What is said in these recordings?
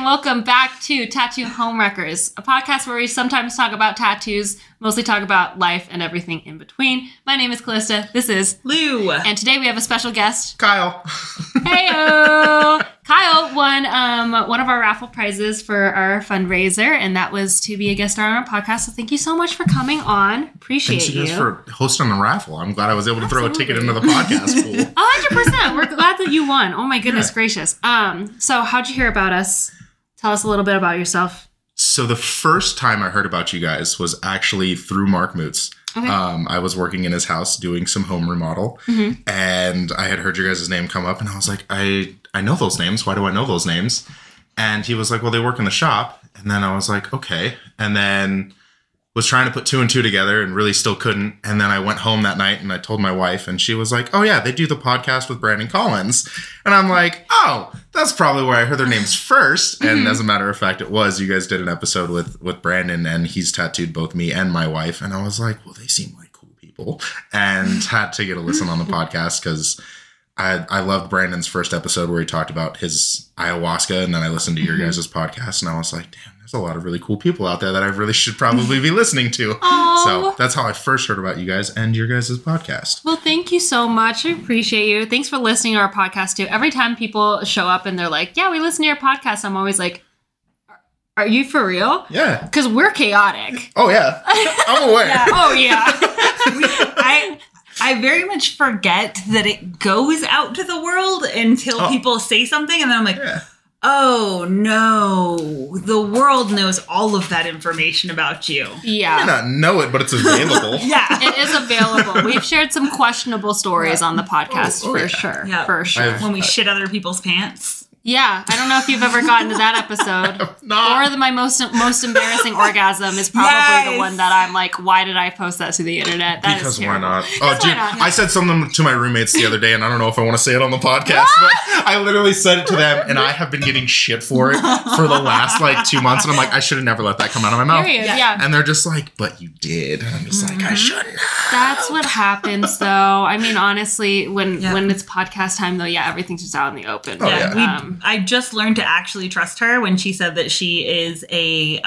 and welcome back to Tattoo Homewreckers, a podcast where we sometimes talk about tattoos, mostly talk about life and everything in between. My name is Callista. This is Lou. And today we have a special guest. Kyle. Heyo! Kyle won one of our raffle prizes for our fundraiser, and that was to be a guest star on our podcast. So thank you so much for coming on. Appreciate Thanks you guys for hosting the raffle. I'm glad I was able to throw a ticket into the podcast pool. 100%. We're glad that you won. Oh my goodness gracious. So how'd you hear about us? Tell us a little bit about yourself. So the first time I heard about you guys was actually through Mark Moots. Okay. I was working in his house doing some home remodel, and I had heard your guys' name come up, and I was like, I know those names. Why do I know those names? And he was like, well, they work in the shop. And then I was like, okay. And then was trying to put two and two together and really still couldn't. And then I went home that night and I told my wife, and she was like, oh yeah, they do the podcast with Brandon Collins. And I'm like, oh, that's probably where I heard their names first. And as a matter of fact, it was. You guys did an episode with Brandon, and he's tattooed both me and my wife. And I was like, well, they seem like cool people, and had to get a listen on the podcast because I loved Brandon's first episode where he talked about his ayahuasca, and then I listened to your guys' podcast, and I was like, damn, there's a lot of really cool people out there that I really should probably be listening to. Oh. So that's how I first heard about you guys and your guys' podcast. Well, thank you so much. I appreciate you. Thanks for listening to our podcast, too. Every time people show up and they're like, yeah, we listen to your podcast, I'm always like, are you for real? Yeah. Because we're chaotic. Oh, yeah. I'm aware. Yeah. Oh, yeah. I very much forget that it goes out to the world until people say something, and then I'm like, oh no, the world knows all of that information about you. Yeah. I may not know it, but it's available. Yeah. It is available. We've shared some questionable stories on the podcast for sure. Yeah. For sure. When we shit other people's pants. Yeah, I don't know if you've ever gotten to that episode. Or my most embarrassing orgasm is probably the one that I'm like, why did I post that to the internet? That because is why not? Oh, dude, I said something to my roommates the other day, and I don't know if I want to say it on the podcast, but I literally said it to them, and I have been getting shit for it for the last like 2 months, and I'm like, I should have never let that come out of my mouth. Yeah. And they're just like, but you did. And I'm just like, I shouldn't. That's what happens, though. I mean, honestly, when it's podcast time, though, everything's just out in the open. Oh, yeah. I just learned to actually trust her when she said that she is a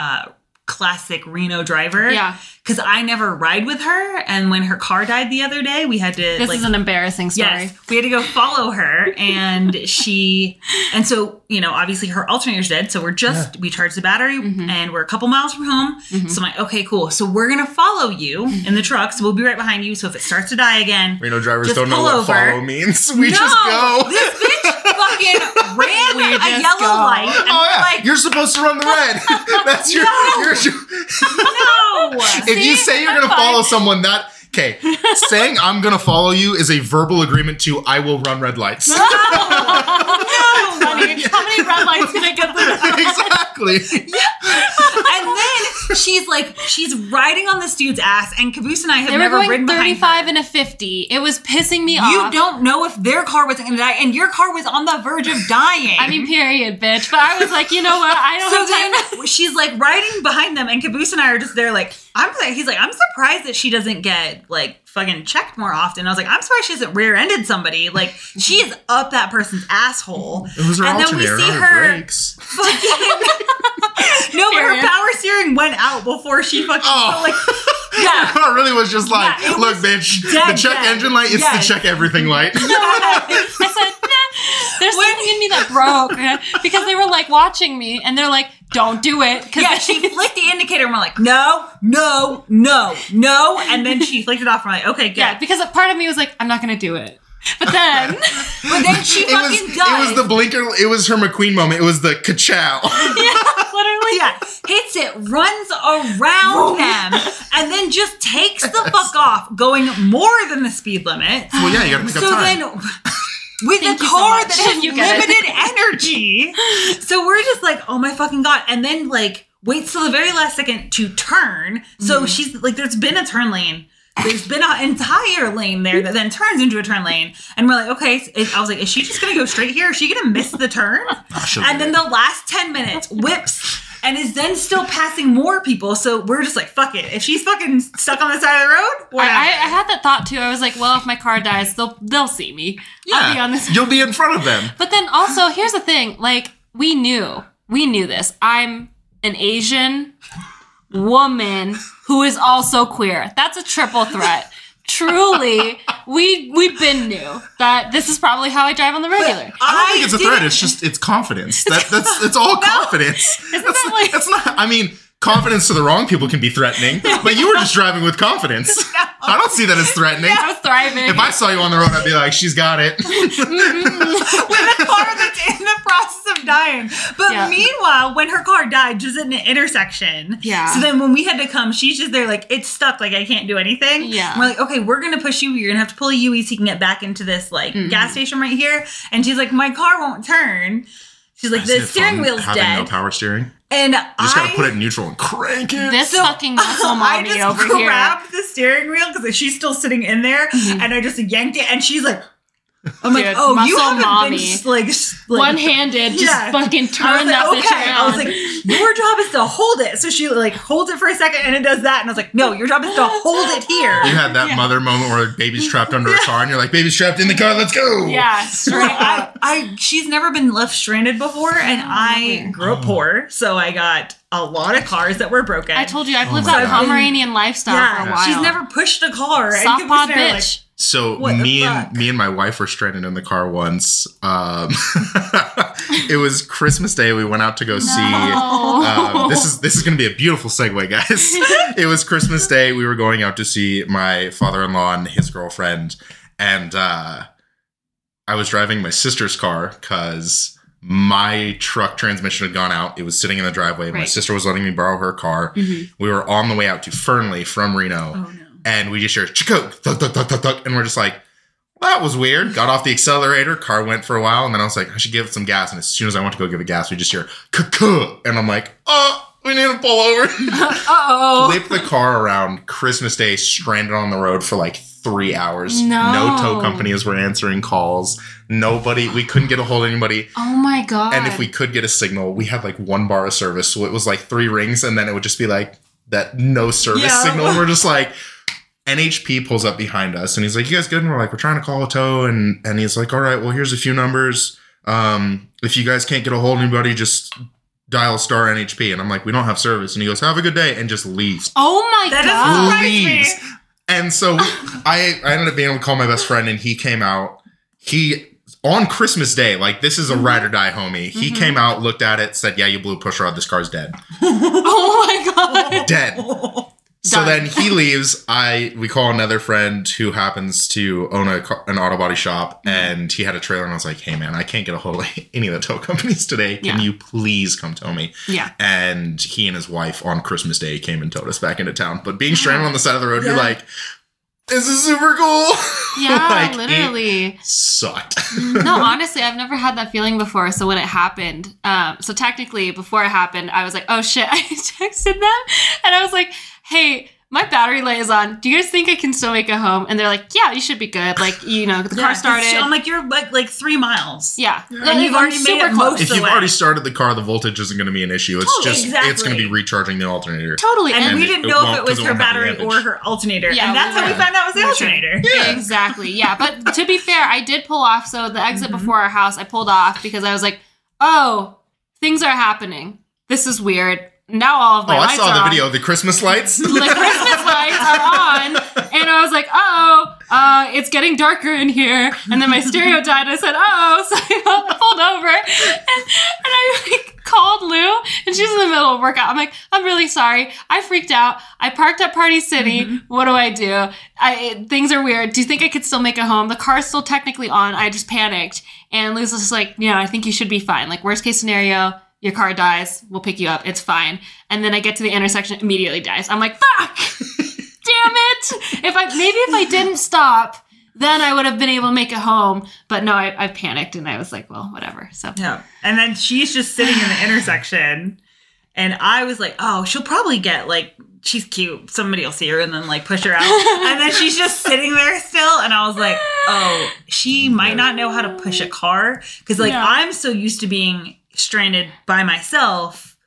classic Reno driver. Yeah. Because I never ride with her. And when her car died the other day, we had to... This is an embarrassing story. Yes. We had to go follow her. And so, you know, obviously her alternator's dead. So we charged the battery and we're a couple miles from home. So I'm like, okay, cool. So we're going to follow you in the truck. So we'll be right behind you. So if it starts to die again... Reno drivers don't know what follow means. We just go. This bitch fucking ran a yellow light. And like, you're supposed to run the red. That's your... No. If you say you're going to follow someone, okay, saying I'm going to follow you is a verbal agreement to I will run red lights. No. How many red lights can I get through? Exactly. And then she's riding on this dude's ass, and Caboose and I have never ridden behind her. 35 and a 50. It was pissing me off. You don't know if their car was going to die, and your car was on the verge of dying. I mean, period, bitch. But I was like, you know what? I don't have time. Then she's like riding behind them, and Caboose and I are just there like, he's like, I'm surprised that she doesn't get like fucking checked more often. I was like, I'm surprised she hasn't rear-ended somebody. Like, she is up that person's asshole. It was her alternator, not her brakes. No, but her power steering went out before she fucking... Her car really was just like, look, bitch, the check engine light, it's the check everything light. I said, nah, there's something in me that broke. Because they were like watching me, and they're like, don't do it. Yeah, she flicked the indicator, and we're like, no. And then she flicked it off, and we're like, okay, good. Yeah, because a part of me was like, I'm not going to do it. But then she fucking does. It was the blinker. It was her McQueen moment. It was the ka-chow. Yeah, literally. Yeah, hits it, runs around them, and then just takes the fuck off, going more than the speed limit. Well, yeah, you gotta pick up time. Then, with a car that has limited energy, so we're just like, oh my fucking God. And then like waits till the very last second to turn. So she's like, there's been a turn lane. There's been an entire lane there that then turns into a turn lane. And we're like, okay. I was like, is she just going to go straight here? Is she going to miss the turn? And then the last 10 minutes whips and is then still passing more people. So we're just like, fuck it. If she's fucking stuck on the side of the road, I had that thought too. I was like, well, if my car dies, they'll see me. Yeah, I'll be on this. You'll be in front of them. But then also, here's the thing. Like, we knew we knew this. I'm an Asian woman who is also queer. That's a triple threat. Truly, we've been knew that this is probably how I drive on the regular. I don't think it's a threat. It's confidence. It's all confidence. That's not. I mean, confidence to the wrong people can be threatening, but you were just driving with confidence. I don't see that as threatening. I was thriving. If I saw you on the road, I'd be like, she's got it. With a car that's in the process of dying. But meanwhile, when her car died, just in an intersection. Yeah. So then when we had to come, she's just there like, it's stuck. Like, I can't do anything. Yeah. And we're like, okay, we're going to push you. You're going to have to pull a UE so you can get back into this like gas station right here. And she's like, my car won't turn. She's like, the steering wheel's having dead. No power steering. And you just gotta put it in neutral and crank it. This fucking muscle mommy over here. I just grabbed the steering wheel because she's still sitting in there, and I just yanked it, and she's like, I'm like, oh, you haven't mommy. been just like one-handed, just fucking turn that bitch around. I was like, your job is to hold it. So she like holds it for a second, and it does that, and I was like, no, your job is to hold it here. You had that mother moment where baby's trapped under a car, and you're like, baby's trapped in the car, let's go. Yeah, straight up. She's never been left stranded before, and I grew up poor, so I got a lot of cars that were broken. I told you, I've lived that Pomeranian lifestyle for a while. She's never pushed a car. Soft pod bitch. Like, so me and my wife were stranded in the car once. It was Christmas Day. We went out to go see. This is going to be a beautiful segue, guys. It was Christmas Day. We were going out to see my father-in-law and his girlfriend, and I was driving my sister's car because my truck transmission had gone out. It was sitting in the driveway. Right. My sister was letting me borrow her car. We were on the way out to Fernley from Reno. Oh, no. And we just hear Chico, thug, thug, thug, thug, thug. And we're just like, well, that was weird. Got off the accelerator. Car went for a while. And then I was like, I should give it some gas. And as soon as I went to go give it gas, we just hear, cuh. And I'm like, oh, we need to pull over. Uh-oh. Flipped the car around Christmas Day, stranded on the road for like 3 hours. No tow companies were answering calls. Nobody, we couldn't get a hold of anybody. Oh my God. And if we could get a signal, we had like 1 bar of service. So it was like 3 rings. And then it would just be like that no service signal. And we're just like, NHP pulls up behind us and he's like, you guys good? And we're like, we're trying to call a tow. And he's like, all right, well, here's a few numbers. If you guys can't get a hold of anybody, just dial star NHP. And I'm like, we don't have service. And he goes, have a good day. And just leaves. Oh my God. Leaves. And so I ended up being able to call my best friend and he came out. On Christmas Day, like this is a ride or die homie. He came out, looked at it, said, yeah, you blew a push rod. This car's dead. Oh my God. Dead. So then he leaves. We call another friend who happens to own an auto body shop, and he had a trailer. And I was like, "Hey, man, I can't get a hold of any of the tow companies today. Can you please come tow me?" Yeah. And he and his wife on Christmas Day came and towed us back into town. But being stranded on the side of the road, you're like, "This is super cool." Yeah, like, literally. It sucked. No, honestly, I've never had that feeling before. So when it happened, so technically before it happened, I was like, "Oh shit!" I texted them, and I was like, hey, my battery light is on. Do you guys think I can still make it home? And they're like, yeah, you should be good. Like, you know, the car started. I'm like, you're like 3 miles. Yeah. And you've already made it close. If you've already started the car, the voltage isn't going to be an issue. It's it's going to be recharging the alternator. Totally. And we didn't know if it was her battery or her alternator. Yeah, and that's how we found out it was the alternator. Yeah. Exactly. Yeah. But to be fair, I did pull off. So the exit before our house, I pulled off because I was like, oh, things are happening. This is weird. Now all of my lights are on. I saw the video. The Christmas lights? The Christmas lights are on. And I was like, it's getting darker in here. And then my stereo died. I said, so I pulled over. And I like called Lou. And she's in the middle of workout. I'm like, I'm really sorry. I freaked out. I parked at Party City. What do I do? Things are weird. Do you think I could still make it home? The car's still technically on. I just panicked. And Lou's just like, I think you should be fine. Like, worst case scenario, your car dies. We'll pick you up. It's fine. And then I get to the intersection, immediately dies. I'm like, fuck! Damn it! If I didn't stop, then I would have been able to make it home. But no, I panicked and I was like, well, whatever. So yeah. And then she's just sitting in the intersection, and I was like, oh, she'll probably get like, she's cute. Somebody will see her and then like push her out. And then she's just sitting there still. And I was like, oh, she might not know how to push a car. Because like I'm so used to being stranded by myself.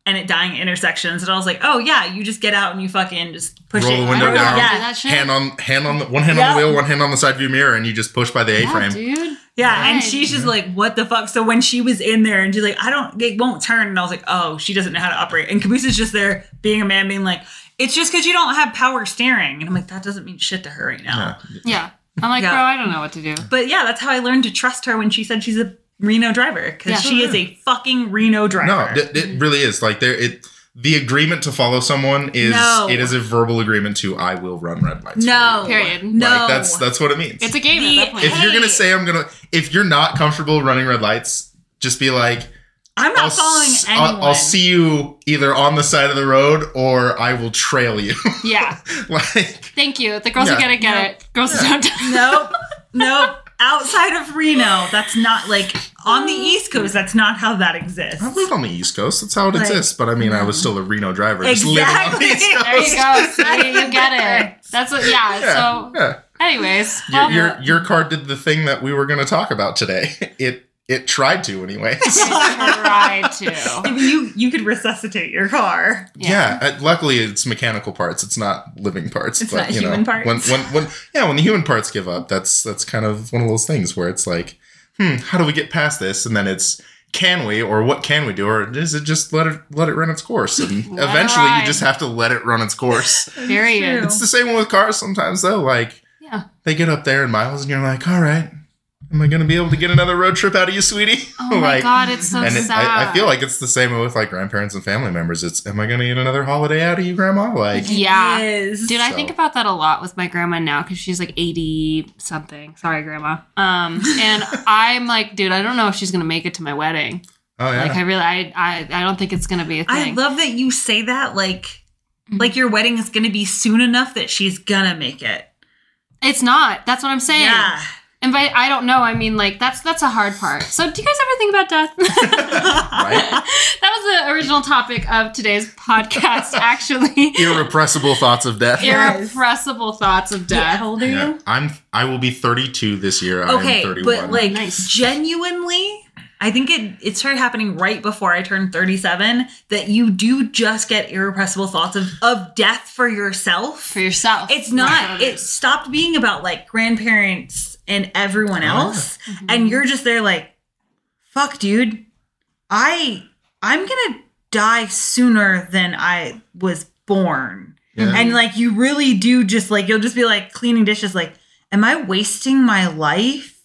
and it dying at intersections. And I was like, oh yeah, you just get out and you fucking just push roll it. the window down, Yeah. one hand on the wheel, one hand on the side view mirror, and you just push by the A-frame. Dude. Yeah, Nice. and she's just like, what the fuck? So when she was in there and she's like, it won't turn. And I was like, oh, she doesn't know how to operate. And Caboose is just there being a man being like, it's just because you don't have power steering. And I'm like, that doesn't mean shit to her right now. Yeah. I'm like, bro, I don't know what to do. But yeah, that's how I learned to trust her when she said she's a Reno driver. Because she is a fucking Reno driver. No, it really is. Like, the agreement to follow someone is it is a verbal agreement to I will run red lights. No. Period. No. Like, that's what it means. It's a game at that point. If you're gonna say if you're not comfortable running red lights, just be like, I'm not following anyone. I'll see you either on the side of the road or I will trail you. Yeah. Like, thank you. The girls who get it. Girls who don't. Nope. Outside of Reno, that's not like on the East Coast. That's not how that exists. I lived on the East Coast. That's how it exists. But I mean, I was still a Reno driver. Exactly. Just living on the East Coast. There you go. See, you get it. That's what. Yeah. So, anyways, your car did the thing that we were going to talk about today. It tried to, anyways. tried to. You could resuscitate your car. Yeah. Luckily, it's mechanical parts. It's not living parts. It's not human parts. When the human parts give up, that's kind of one of those things where it's like, how do we get past this? And then it's, can we, or what can we do, or is it just let it run its course? And eventually, you just have to let it run its course. Period. It's the same with cars sometimes, though. Like, they get up there in miles, and you're like, all right. Am I going to be able to get another road trip out of you, sweetie? Oh my God, it's so sad. I feel like it's the same with like grandparents and family members. It's, am I going to get another holiday out of you, grandma? Like, yeah. Dude, I think about that a lot with my grandma now because she's like 80 something. Sorry, grandma. And I'm like, dude, I don't know if she's going to make it to my wedding. Oh yeah. Like I don't think it's going to be a thing. I love that you say that like your wedding is going to be soon enough that she's going to make it. It's not. That's what I'm saying. Yeah. And by I don't know, I mean like that's a hard part. So do you guys ever think about death? Right? That was the original topic of today's podcast, actually. Irrepressible thoughts of death. Irrepressible thoughts of death. How old are you? I will be 32 this year. Okay, I'm 31. but like genuinely, I think it started happening right before I turned 37 that you do just get irrepressible thoughts of death for yourself. For yourself. It's not, it stopped being about like grandparents and everyone else. And you're just there like, fuck, dude, I'm going to die sooner than I was born. Yeah. And like, you really do just like, you'll just be like cleaning dishes. Like, am I wasting my life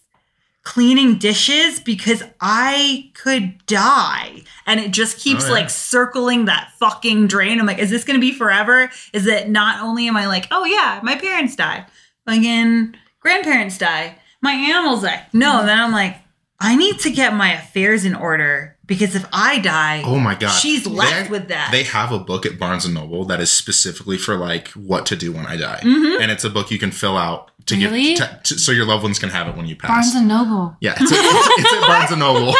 cleaning dishes because I could die? And it just keeps like circling that fucking drain. I'm like, is this going to be forever? Is it not only am I like, oh yeah, my parents die, again, grandparents die, my animals die. No, then I'm like, I need to get my affairs in order because if I die, oh my God, she's left with that. They have a book at Barnes & Noble that is specifically for like what to do when I die. And it's a book you can fill out to get so your loved ones can have it when you pass. Barnes & Noble. Yeah, it's at Barnes & Noble.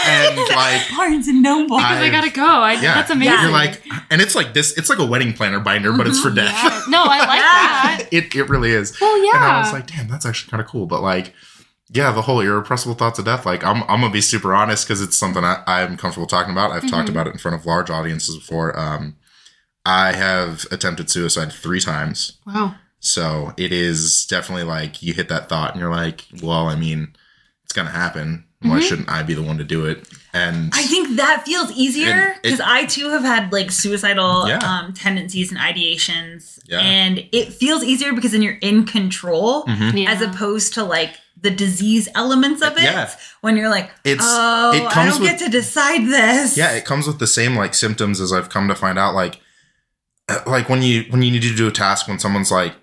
And like Barnes & Noble. Because I gotta go. That's amazing. You're like, and it's like this, it's like a wedding planner binder, but it's for death. Yeah. No, I like that. It really is. Well, yeah. And I was like, damn, that's actually kind of cool. But like, yeah, the whole irrepressible thoughts of death, like I'm gonna be super honest because it's something I'm comfortable talking about. I've talked about it in front of large audiences before. I have attempted suicide 3 times. Wow. So it is definitely like you hit that thought and you're like, well, I mean, it's gonna happen. Why shouldn't I be the one to do it? And I think that feels easier because I too have had like suicidal tendencies and ideations, and it feels easier because then you're in control as opposed to like the disease elements of it. Yeah. When you're like, I don't get to decide this. Yeah, it comes with the same like symptoms as I've come to find out. Like when you need to do a task, when someone's like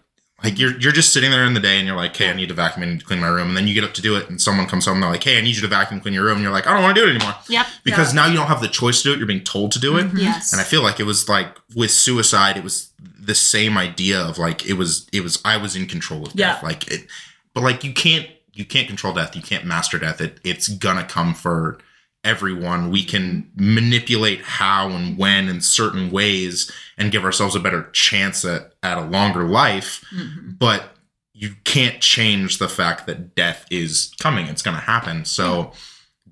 you're just sitting there in the day and you're like, hey, I need to vacuum and clean my room. And then you get up to do it and someone comes home and they're like, hey, I need you to vacuum and clean your room. And you're like, I don't want to do it anymore. Yep. Because now you don't have the choice to do it. You're being told to do it. Yes. And I feel like it was like with suicide, it was the same idea of like, it was I was in control of death. Like it, but like you can't control death. You can't master death. It's gonna come for everyone. We can manipulate how and when in certain ways and give ourselves a better chance at a longer life. But you can't change the fact that death is coming. It's going to happen. So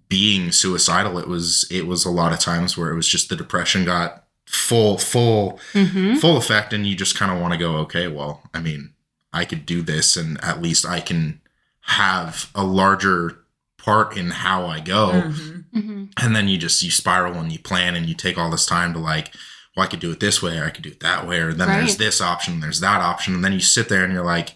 being suicidal, it was a lot of times where it was just the depression got full effect, and you just kind of want to go, okay, well, I mean, I could do this, and at least I can have a larger part in how I go. And then you spiral and you plan and you take all this time to like, well, I could do it this way, or I could do it that way, or then there's this option, there's that option, and then you sit there and you're like,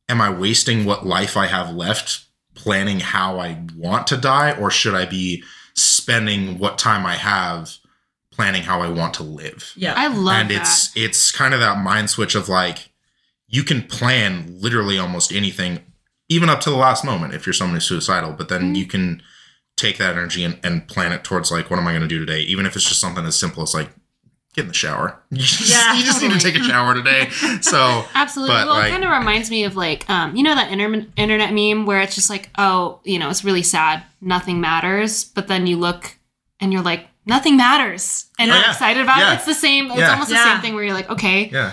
am I wasting what life I have left planning how I want to die, or should I be spending what time I have planning how I want to live? Yeah, I love that. And it's kind of that mind switch of like, you can plan literally almost anything, even up to the last moment if you're someone who's suicidal, but then you can take that energy and plan it towards like, what am I going to do today? Even if it's just something as simple as like, get in the shower. You just need to take a shower today. So absolutely. Well, like, it kind of reminds me of like, you know, that internet meme where it's just like, oh, you know, it's really sad, nothing matters. But then you look and you're like, nothing matters, and you're excited about it. It's the same. It's almost the same thing where you're like, okay,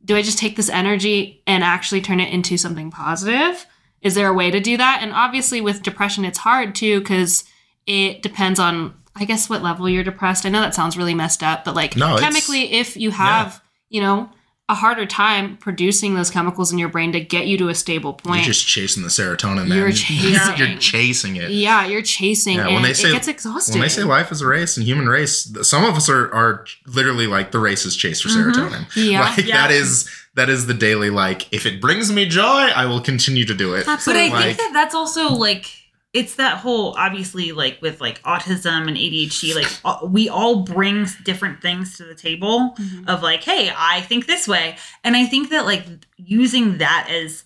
do I just take this energy and actually turn it into something positive? Is there a way to do that? And obviously with depression, it's hard too, because it depends on, I guess, what level you're depressed. I know that sounds really messed up, but like chemically, if you have, you know, a harder time producing those chemicals in your brain to get you to a stable point. You're just chasing the serotonin. You're chasing. You're chasing it. Yeah, you're chasing. Yeah, and it gets exhausting. When they say life is a race and human race, some of us are literally like the race is chase for serotonin. Yeah. Like that is the daily, like, if it brings me joy, I will continue to do it. Absolutely. But I think that's also like, it's that whole, obviously, like with like autism and ADHD, like we all bring different things to the table of like, hey, I think this way. And I think that like using that as,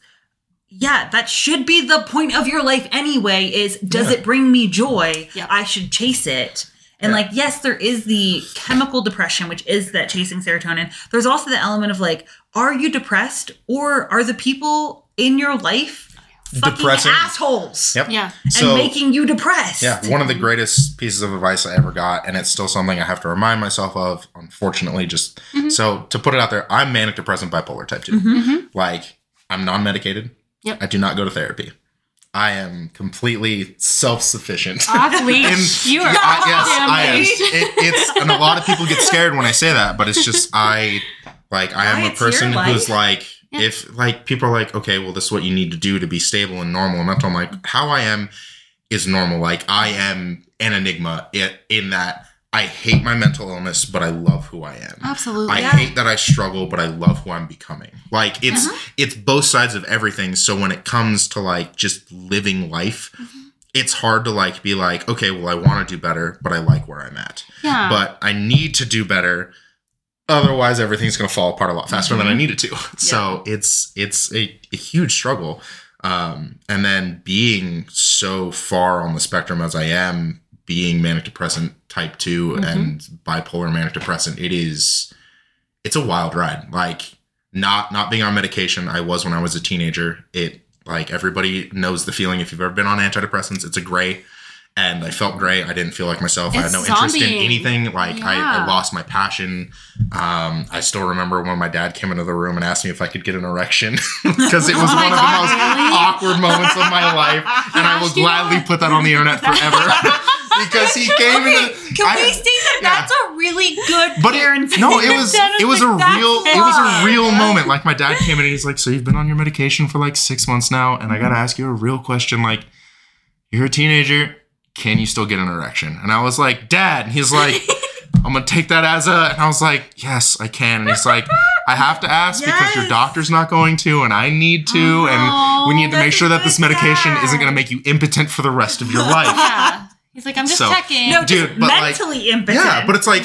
that should be the point of your life anyway, is does it bring me joy? Yep. I should chase it. And like, yes, there is the chemical depression, which is that chasing serotonin. There's also the element of like, are you depressed, or are the people in your life fucking assholes? Yep. Yeah. And making you depressed. Yeah. One of the greatest pieces of advice I ever got, and it's still something I have to remind myself of, unfortunately, just so to put it out there, I'm manic depressant bipolar type 2. Like, I'm non-medicated. Yep. I do not go to therapy. I am completely self-sufficient. Off-leash. You are yes, I am. And a lot of people get scared when I say that, but it's just, I am a person who's like, if like people are like, okay, well, this is what you need to do to be stable and normal and mental. I'm like, how I am is normal. Like, I am an enigma in that I hate my mental illness, but I love who I am. Absolutely. I hate that I struggle, but I love who I'm becoming. Like, it's both sides of everything. So when it comes to like just living life, it's hard to like be like, okay, well, I want to do better, but I like where I'm at. Yeah. But I need to do better. Otherwise, everything's going to fall apart a lot faster than I need it to. So it's a huge struggle. And then being so far on the spectrum as I am, being manic depressant type 2 and bipolar manic depressant, it's a wild ride. Like, not being on medication, I was when I was a teenager. It, like, everybody knows the feeling. If you've ever been on antidepressants, it's a gray. And I felt gray. I didn't feel like myself. I had no interest in anything. Like, I lost my passion. I still remember when my dad came into the room and asked me if I could get an erection because it was one of the most awkward moments of my life. And I will gladly put that on the internet forever. Because he came in. Can we state that that's a really good parenting? No, it was a real moment. Like, my dad came in and he's like, so you've been on your medication for like 6 months now, and I gotta ask you a real question. Like, you're a teenager, can you still get an erection? And I was like, Dad. And he's like, I'm gonna take that as a, and I was like, yes, I can. And he's like, I have to ask because your doctor's not going to, and I need to, and we need to make sure that this medication isn't gonna make you impotent for the rest of your life. Yeah. He's like, I'm just checking. No, dude, but mentally impotent. Yeah, but it's like,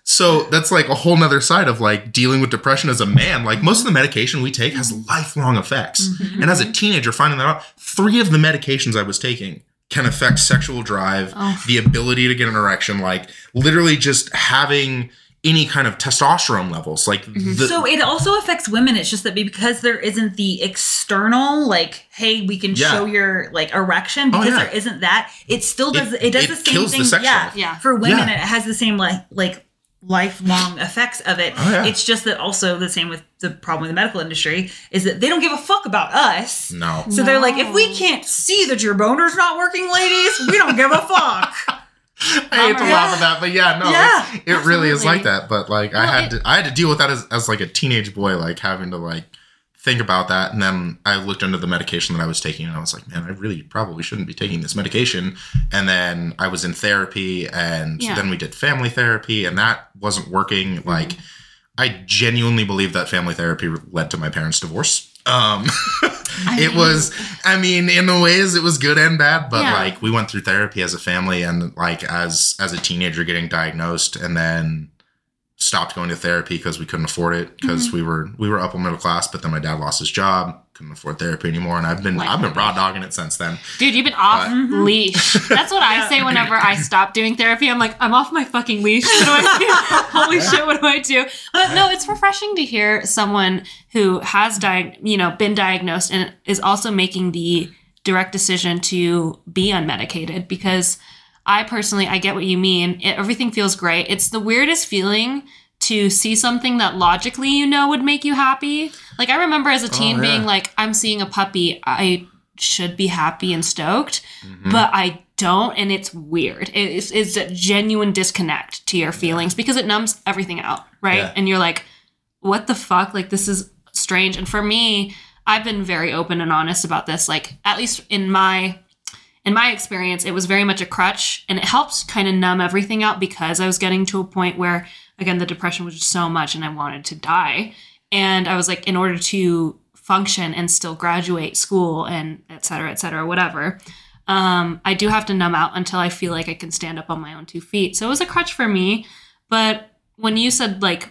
so that's like a whole nother side of like dealing with depression as a man. Like, most of the medication we take has lifelong effects. And as a teenager, finding that out, 3 of the medications I was taking can affect sexual drive, the ability to get an erection, like literally just having any kind of testosterone levels. Like, so it also affects women. It's just that because there isn't the external, like, hey, we can show your like erection, because there isn't that. It still does. It does the same thing. For women, it has the same like lifelong effects of it. Oh, yeah. It's just that also the same with the problem with the medical industry is that they don't give a fuck about us. No. So they're like, if we can't see that your boner's not working, ladies, we don't give a fuck. I hate to laugh at that, but it really is like that. But like, I had to deal with that as like a teenage boy, like having to like think about that. And then I looked into the medication that I was taking and I was like, man, I really probably shouldn't be taking this medication. And then I was in therapy and then we did family therapy and that wasn't working. Mm-hmm. Like, I genuinely believe that family therapy led to my parents' divorce. It was, I mean, in the ways it was good and bad, but like we went through therapy as a family and like as a teenager getting diagnosed and then stopped going to therapy because we couldn't afford it because we were upper middle class, but then my dad lost his job, couldn't afford therapy anymore, and I've been raw dogging it since then. Dude, you've been off leash. That's what I say whenever I stop doing therapy. I'm like, I'm off my fucking leash. What do I do? Holy shit, what do I do? But no, it's refreshing to hear someone who has been diagnosed and is also making the direct decision to be unmedicated, because I get what you mean. Everything feels great. It's the weirdest feeling to see something that logically would make you happy. Like, I remember as a teen being like, I'm seeing a puppy. I should be happy and stoked, but I don't. And it's weird. It's a genuine disconnect to your feelings because it numbs everything out, right? Yeah. And you're like, what the fuck? Like, this is strange. And for me, I've been very open and honest about this. Like, at least in my experience, it was very much a crutch, and it helped kind of numb everything out because I was getting to a point where, again, the depression was just so much and I wanted to die. And I was like, in order to function and still graduate school and et cetera, whatever, I do have to numb out until I feel like I can stand up on my own 2 feet. So it was a crutch for me. But when you said, like,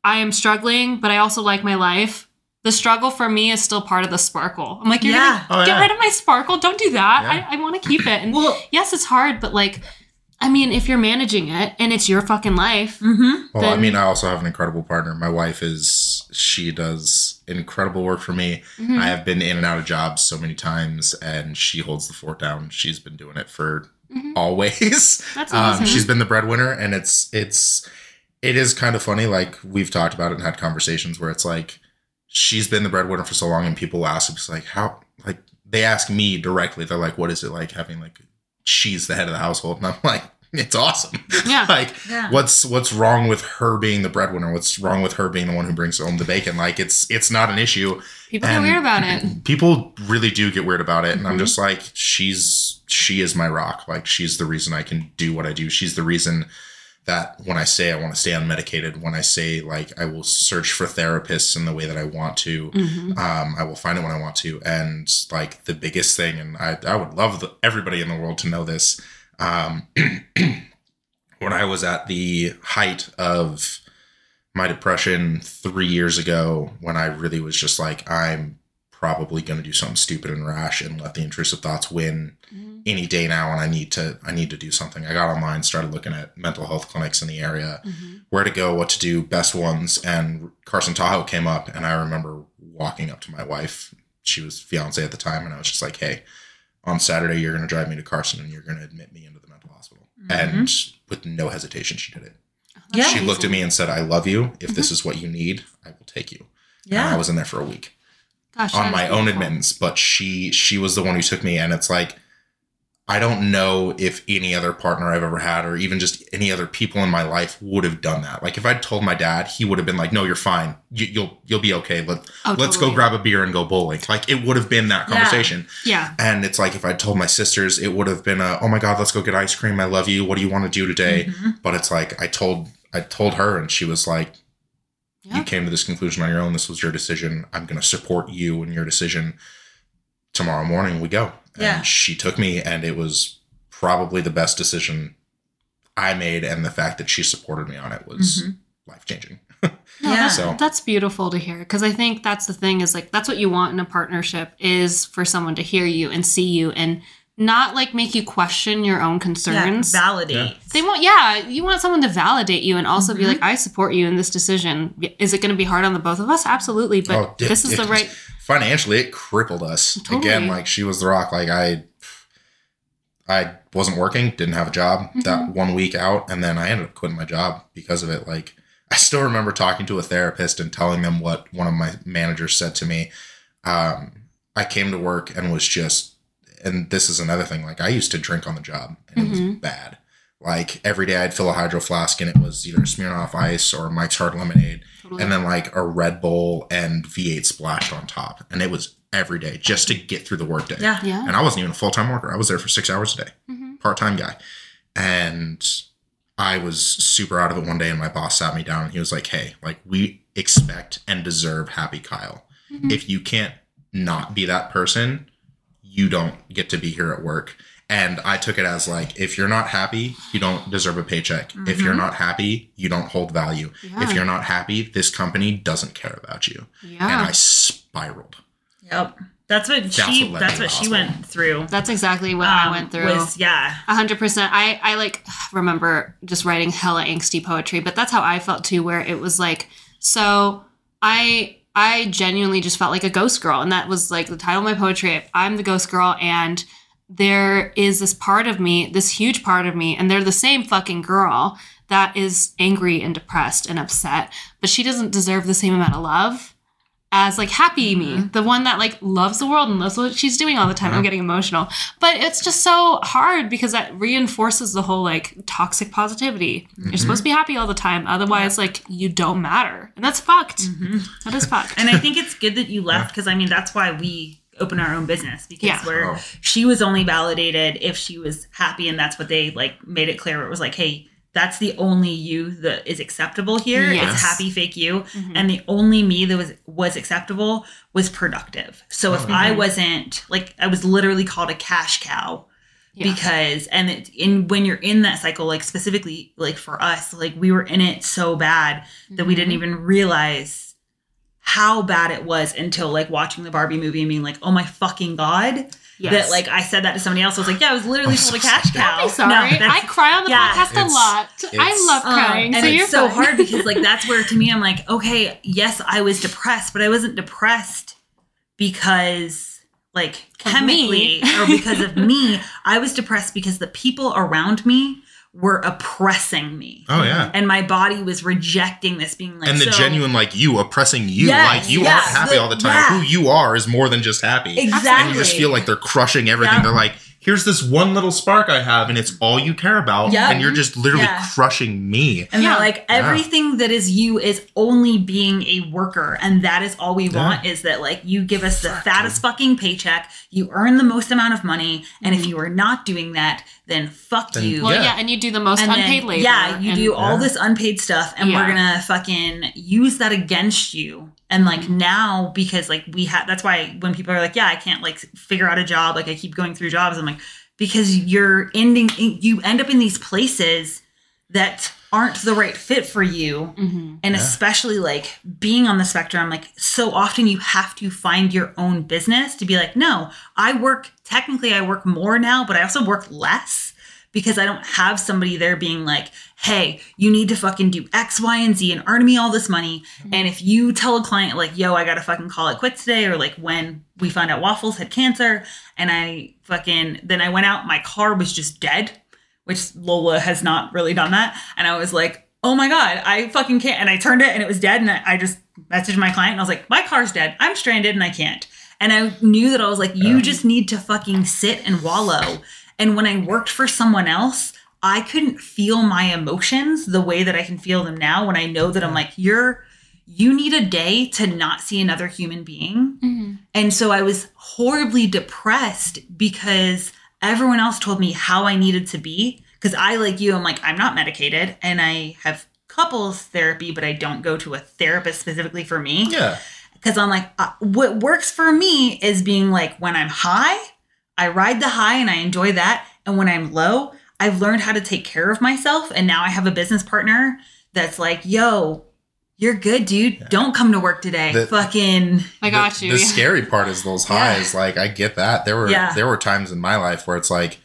I am struggling, but I also like my life, the struggle for me is still part of the sparkle. I'm like, you're going to get rid of my sparkle? Don't do that. Yeah. I want to keep it. And yes, it's hard, but like, I mean, if you're managing it and it's your fucking life. Well, I mean, I also have an incredible partner. My wife she does incredible work for me. I have been in and out of jobs so many times and she holds the fort down. She's been doing it for always. That's awesome. She's been the breadwinner, and it is kind of funny. Like, we've talked about it and had conversations where it's like, she's been the breadwinner for so long, and people ask, it's like, how, like, they ask me directly, they're like, what is it like having, like, she's the head of the household? And I'm like, it's awesome. Yeah. Like, what's wrong with her being the breadwinner? What's wrong with her being the one who brings home the bacon? Like, it's not an issue. People get weird about it. People really do get weird about it. And I'm just like, she is my rock. Like, she's the reason I can do what I do. She's the reason that when I say I want to stay unmedicated, when I say, like, I will search for therapists in the way that I want to, I will find it when I want to. And, like, the biggest thing, and I would love everybody in the world to know this, when I was at the height of my depression 3 years ago, when I really was just like, I'm probably going to do something stupid and rash and let the intrusive thoughts win any day now, and I need to do something. I got online, started looking at mental health clinics in the area, where to go, what to do, best ones, and Carson Tahoe came up, and I remember walking up to my wife. She was fiance at the time, and I was just like, hey, on Saturday, you're going to drive me to Carson, and you're going to admit me into the mental hospital. And with no hesitation, she did it. She looked at me and said, I love you. If this is what you need, I will take you. Yeah. And I was in there for a week. Gosh, on my own admittance, but she was the one who took me, and it's like, I don't know if any other partner I've ever had, or even just any other people in my life, would have done that. Like, if I'd told my dad, he would have been like, no, you're fine. You'll be okay. Let's go grab a beer and go bowling. Like, it would have been that conversation. Yeah. And it's like, if I'd told my sisters, it would have been oh my God, let's go get ice cream. I love you. What do you want to do today? But it's like, I told her, and she was like, you came to this conclusion on your own. This was your decision. I'm going to support you in your decision. Tomorrow morning we go. And she took me, and it was probably the best decision I made. And the fact that she supported me on it was life-changing. That's beautiful to hear. Because I think that's the thing, is like, that's what you want in a partnership, is for someone to hear you and see you and not like make you question your own concerns. Validate. You want someone to validate you and also be like, I support you in this decision. Is it going to be hard on the both of us? Absolutely. But this is the right. Financially, it crippled us. Totally. Again, like, she was the rock. Like, I I wasn't working, didn't have a job that 1 week out. And then I ended up quitting my job because of it. Like, I still remember talking to a therapist and telling them what one of my managers said to me. I came to work and was just, and this is another thing, like I used to drink on the job and it was bad. Like every day I'd fill a hydro flask and it was either Smirnoff Ice or Mike's Hard Lemonade and then like a Red Bull and V8 splashed on top. And it was every day just to get through the workday. Yeah. And I wasn't even a full-time worker. I was there for 6 hours a day, part-time guy. And I was super out of it one day and my boss sat me down and he was like, hey, like we expect and deserve happy Keil. If you can't not be that person, you don't get to be here at work. And I took it as like, if you're not happy, you don't deserve a paycheck. If you're not happy, you don't hold value. If you're not happy, this company doesn't care about you. And I spiraled. Yep. That's what she went through. That's exactly what I went through. 100%. I like remember just writing hella angsty poetry, but that's how I felt too, where it was like, so I genuinely just felt like a ghost girl. And that was like the title of my poetry. I'm the ghost girl. And there is this part of me, this huge part of me, and they're the same fucking girl that is angry and depressed and upset. But she doesn't deserve the same amount of love as like happy me, the one that like loves the world and loves what she's doing all the time. I'm getting emotional. But it's just so hard because that reinforces the whole like toxic positivity. You're supposed to be happy all the time. Otherwise, like you don't matter. And that's fucked. That is fucked. And I think it's good that you left because I mean, that's why we open our own business because she was only validated if she was happy. And that's what they like made it clear. It was like, hey, that's the only you that is acceptable here. It's happy fake you. And the only me that was acceptable was productive. So if I wasn't like, I was literally called a cash cow because, and when you're in that cycle, like specifically like for us, like we were in it so bad that we didn't even realize how bad it was until like watching the Barbie movie and being like, oh my fucking God. That like I said that to somebody else. I was like, yeah, I was literally told a cash cow. Sorry. I cry on the podcast a lot. I love crying. And it's so hard because like that's where to me I'm like, okay, yes, I was depressed, but I wasn't depressed because like chemically or because of me. I was depressed because the people around me were oppressing me. Oh yeah. And my body was rejecting this, being like, and the genuine like you oppressing you, like you aren't happy all the time. Who you are is more than just happy. Exactly. And you just feel like they're crushing everything. They're like, here's this one little spark I have and it's all you care about. And you're just literally crushing me. And they're like, everything that is you is only being a worker. And that is all we want is that like you give us the fattest fucking paycheck. You earn the most amount of money. And if you are not doing that, then fuck you. Well, and you do the most unpaid labor. Yeah, you do all this unpaid stuff and we're going to fucking use that against you. And like now, because like we have, that's why when people are like, yeah, I can't like figure out a job. Like I keep going through jobs. I'm like, because you end up in these places that aren't the right fit for you. And especially like being on the spectrum, like so often you have to find your own business to be like, no, technically I work more now, but I also work less because I don't have somebody there being like, hey, you need to fucking do X, Y, and Z and earn me all this money. And if you tell a client like, yo, I got to fucking call it quits today, or like when we found out Waffles had cancer and then I went out, my car was just dead, which Lola has not really done that. And I was like, oh my God, I fucking can't. And I turned it and it was dead. And I just messaged my client and I was like, my car's dead. I'm stranded and I can't. And I knew that I was like, you just need to fucking sit and wallow. And when I worked for someone else, I couldn't feel my emotions the way that I can feel them now when I know that I'm like, you need a day to not see another human being. And so I was horribly depressed because everyone else told me how I needed to be. Because I, like you, I'm like, I'm not medicated and I have couples therapy, but I don't go to a therapist specifically for me. Yeah. Because I'm like, what works for me is being like, when I'm high, I ride the high and I enjoy that. And when I'm low, I've learned how to take care of myself. And now I have a business partner that's like, yo, you're good, dude. Don't come to work today. I got you. The scary part is those highs. Like, I get that. There were times in my life where it's like,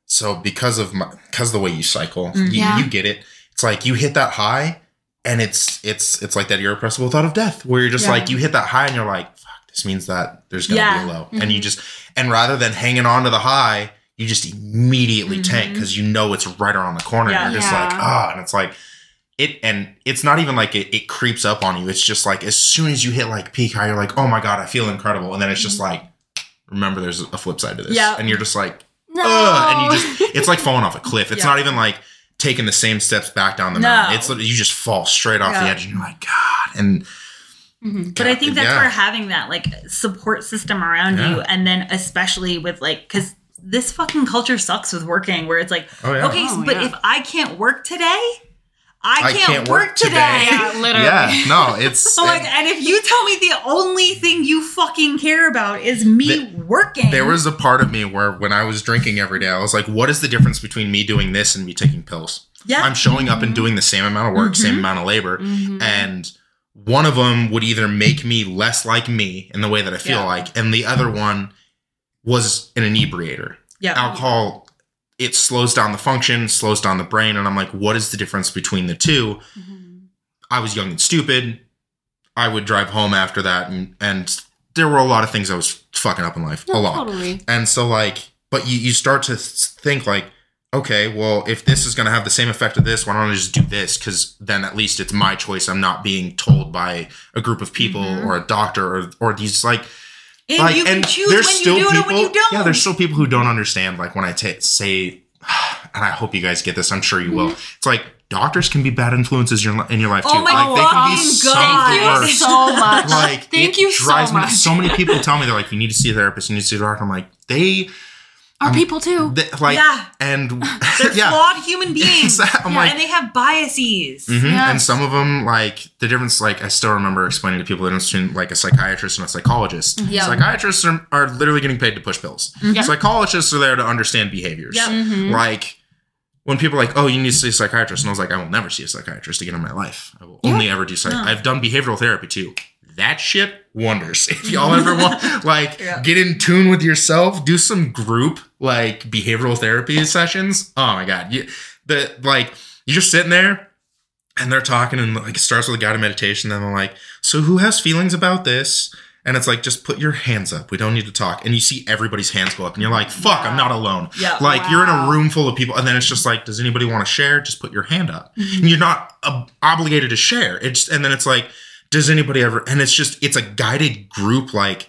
so because of the way you cycle, you get it. It's like you hit that high and it's like that irrepressible thought of death where you're just like, you hit that high and you're like, fuck, this means that there's going to be a low. And you just, and rather than hanging on to the high, you just immediately tank because you know it's right around the corner. And you're just like, and it's like and it's not even like it creeps up on you. It's just like as soon as you hit like peak high, you're like, oh my God, I feel incredible. And then it's just like, remember there's a flip side to this. And you're just like, and you just, it's like falling off a cliff. It's not even like taking the same steps back down the mountain. It's you just fall straight off the edge and you're like, God. And but I think that's where having that like support system around you, and then especially with like, because this fucking culture sucks with working, where it's like, but if I can't work today, I can't work today. Yeah, literally. Yeah, no, it's like, and if you tell me the only thing you fucking care about is me working. There was a part of me where when I was drinking every day, I was like, what is the difference between me doing this and me taking pills? Yeah. I'm showing up and doing the same amount of work, same amount of labor. And one of them would either make me less like me in the way that I feel like, and the other one was an inebriator. Yeah. Alcohol, it slows down the function, slows down the brain. And I'm like, what is the difference between the two? I was young and stupid. I would drive home after that. And there were a lot of things I was fucking up in life. A lot. Totally. And so like, but you start to think like, okay, well, if this is going to have the same effect of this, why don't I just do this? Because then at least it's my choice. I'm not being told by a group of people or a doctor or these like, and like, you can choose when you do it or when you don't. Yeah, there's still people who don't understand. Like when I say, and I hope you guys get this, I'm sure you will. It's like doctors can be bad influences in your life too. Oh my like, they can be Thank you so much. Like Thank you so much. So many people tell me they're like, you need to see a therapist, you need to see a doctor. I'm like, they are people too. And they're flawed human beings. Like, and they have biases. And some of them, like the difference, like I still remember explaining to people the difference between like a psychiatrist and a psychologist. Psychiatrists are literally getting paid to push pills. Psychologists are there to understand behaviors. Like when people are like, oh, you need to see a psychiatrist. And I was like, I will never see a psychiatrist again in my life. I will only ever do I've done behavioral therapy too. That shit wonders. If y'all ever want, like, get in tune with yourself, do some group, like, behavioral therapy sessions. Oh, my God. You're just sitting there, and they're talking, and, like, it starts with a guided meditation, and they're like, so who has feelings about this? And it's like, just put your hands up. We don't need to talk. And you see everybody's hands go up, and you're like, fuck, I'm not alone. You're in a room full of people, and then it's just like, does anybody want to share? Just put your hand up. And you're not obligated to share. And then it's like, does anybody ever, and it's a guided group, like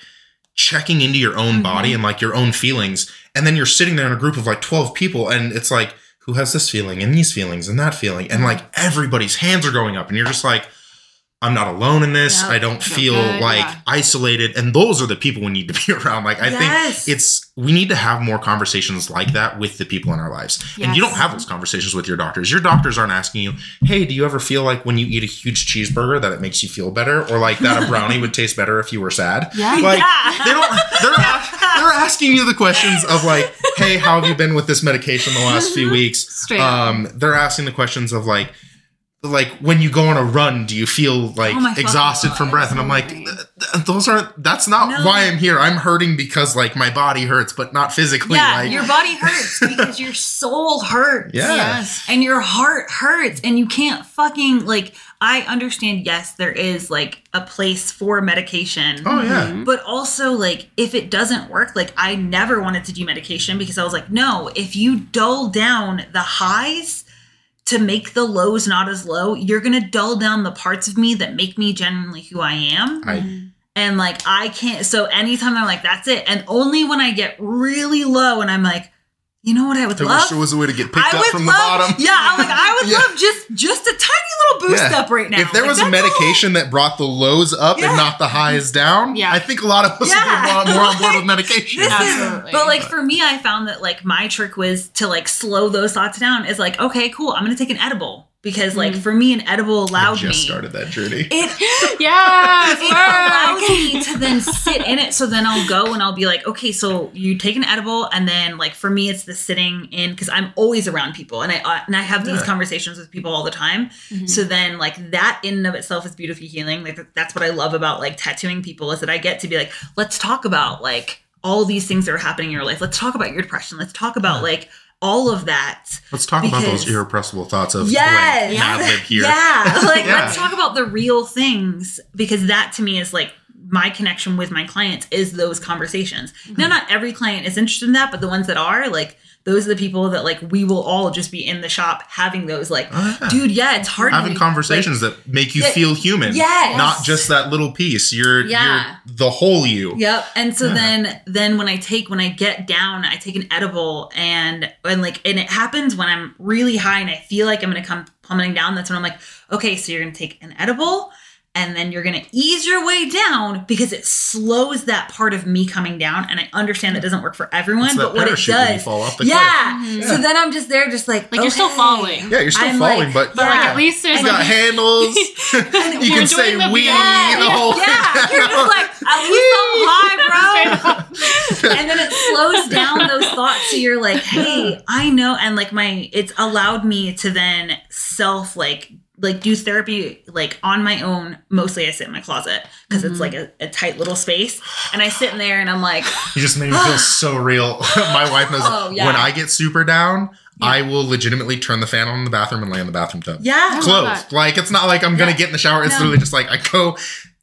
checking into your own body and like your own feelings. And then you're sitting there in a group of like 12 people and it's like, who has this feeling and these feelings and that feeling? And like everybody's hands are going up and you're just like, I'm not alone in this. I don't feel isolated. And those are the people we need to be around. Like, I think we need to have more conversations like that with the people in our lives. And you don't have those conversations with your doctors. Your doctors aren't asking you, hey, do you ever feel like when you eat a huge cheeseburger that it makes you feel better? Or like that a brownie would taste better if you were sad? Like, they're asking you the questions of like, hey, how have you been with this medication the last few weeks? They're asking the questions of like when you go on a run, do you feel like exhausted from breath? And I'm like, that's not why I'm here. I'm hurting because like my body hurts, but not physically. Yeah, your body hurts because your soul hurts. And your heart hurts and you can't fucking like, I understand. Yes, there is like a place for medication. But also like, if it doesn't work, like I never wanted to do medication because I was like, no, if you dull down the highs to make the lows not as low, you're going to dull down the parts of me that make me genuinely who I am. And like, I can't. So anytime I'm like, that's it. And only when I get really low and I'm like, you know what I would love? I wish there was a way to get picked up from the bottom. Yeah, I'm like, I would love just a tiny little boost up right now. If there was a medication that brought the lows up and not the highs down, I think a lot of us would be more on board with medication. But like for me, I found that like my trick was to like slow those thoughts down. Is like, okay, cool, I'm going to take an edible. Because like for me, an edible allowed me. I just started that journey. It allows me to then sit in it. So then I'll go and I'll be like, okay, so you take an edible, and then like for me, it's the sitting in because I'm always around people, and I have these conversations with people all the time. So then like that in and of itself is beautifully healing. Like that's what I love about like tattooing people is that I get to be like, let's talk about like all these things that are happening in your life. Let's talk about your depression. Let's talk about like all of that. Let's talk about those irrepressible thoughts of Mad Lib here. Let's talk about the real things because that to me is like my connection with my clients is those conversations. Now, not every client is interested in that, but the ones that are, like, those are the people that, like, we will all just be in the shop having those, like, dude, it's hard having conversations that make you feel human. Yes. Not just that little piece. You're the whole you. Yep. And so then when I get down, I take an edible and it happens when I'm really high and I feel like I'm going to come plummeting down. That's when I'm like, okay, so you're going to take an edible. And then you're going to ease your way down because it slows that part of me coming down. And I understand that doesn't work for everyone, but what it does. When you fall off the cliff. So then I'm just there, just like you're still falling. Yeah, you're still falling, but like at least there's got handles. You can say we. The whole thing. You're just like, at least I'm high, bro. And then it slows down those thoughts. So you're like, hey, I know. And like it's allowed me to then do therapy like on my own. Mostly I sit in my closet because it's like a tight little space, and I sit in there and I'm like, you just made me feel so real. My wife knows when I get super down, I will legitimately turn the fan on in the bathroom and lay in the bathroom tub. Closed. Like, it's not like I'm gonna get in the shower. It's literally just like I go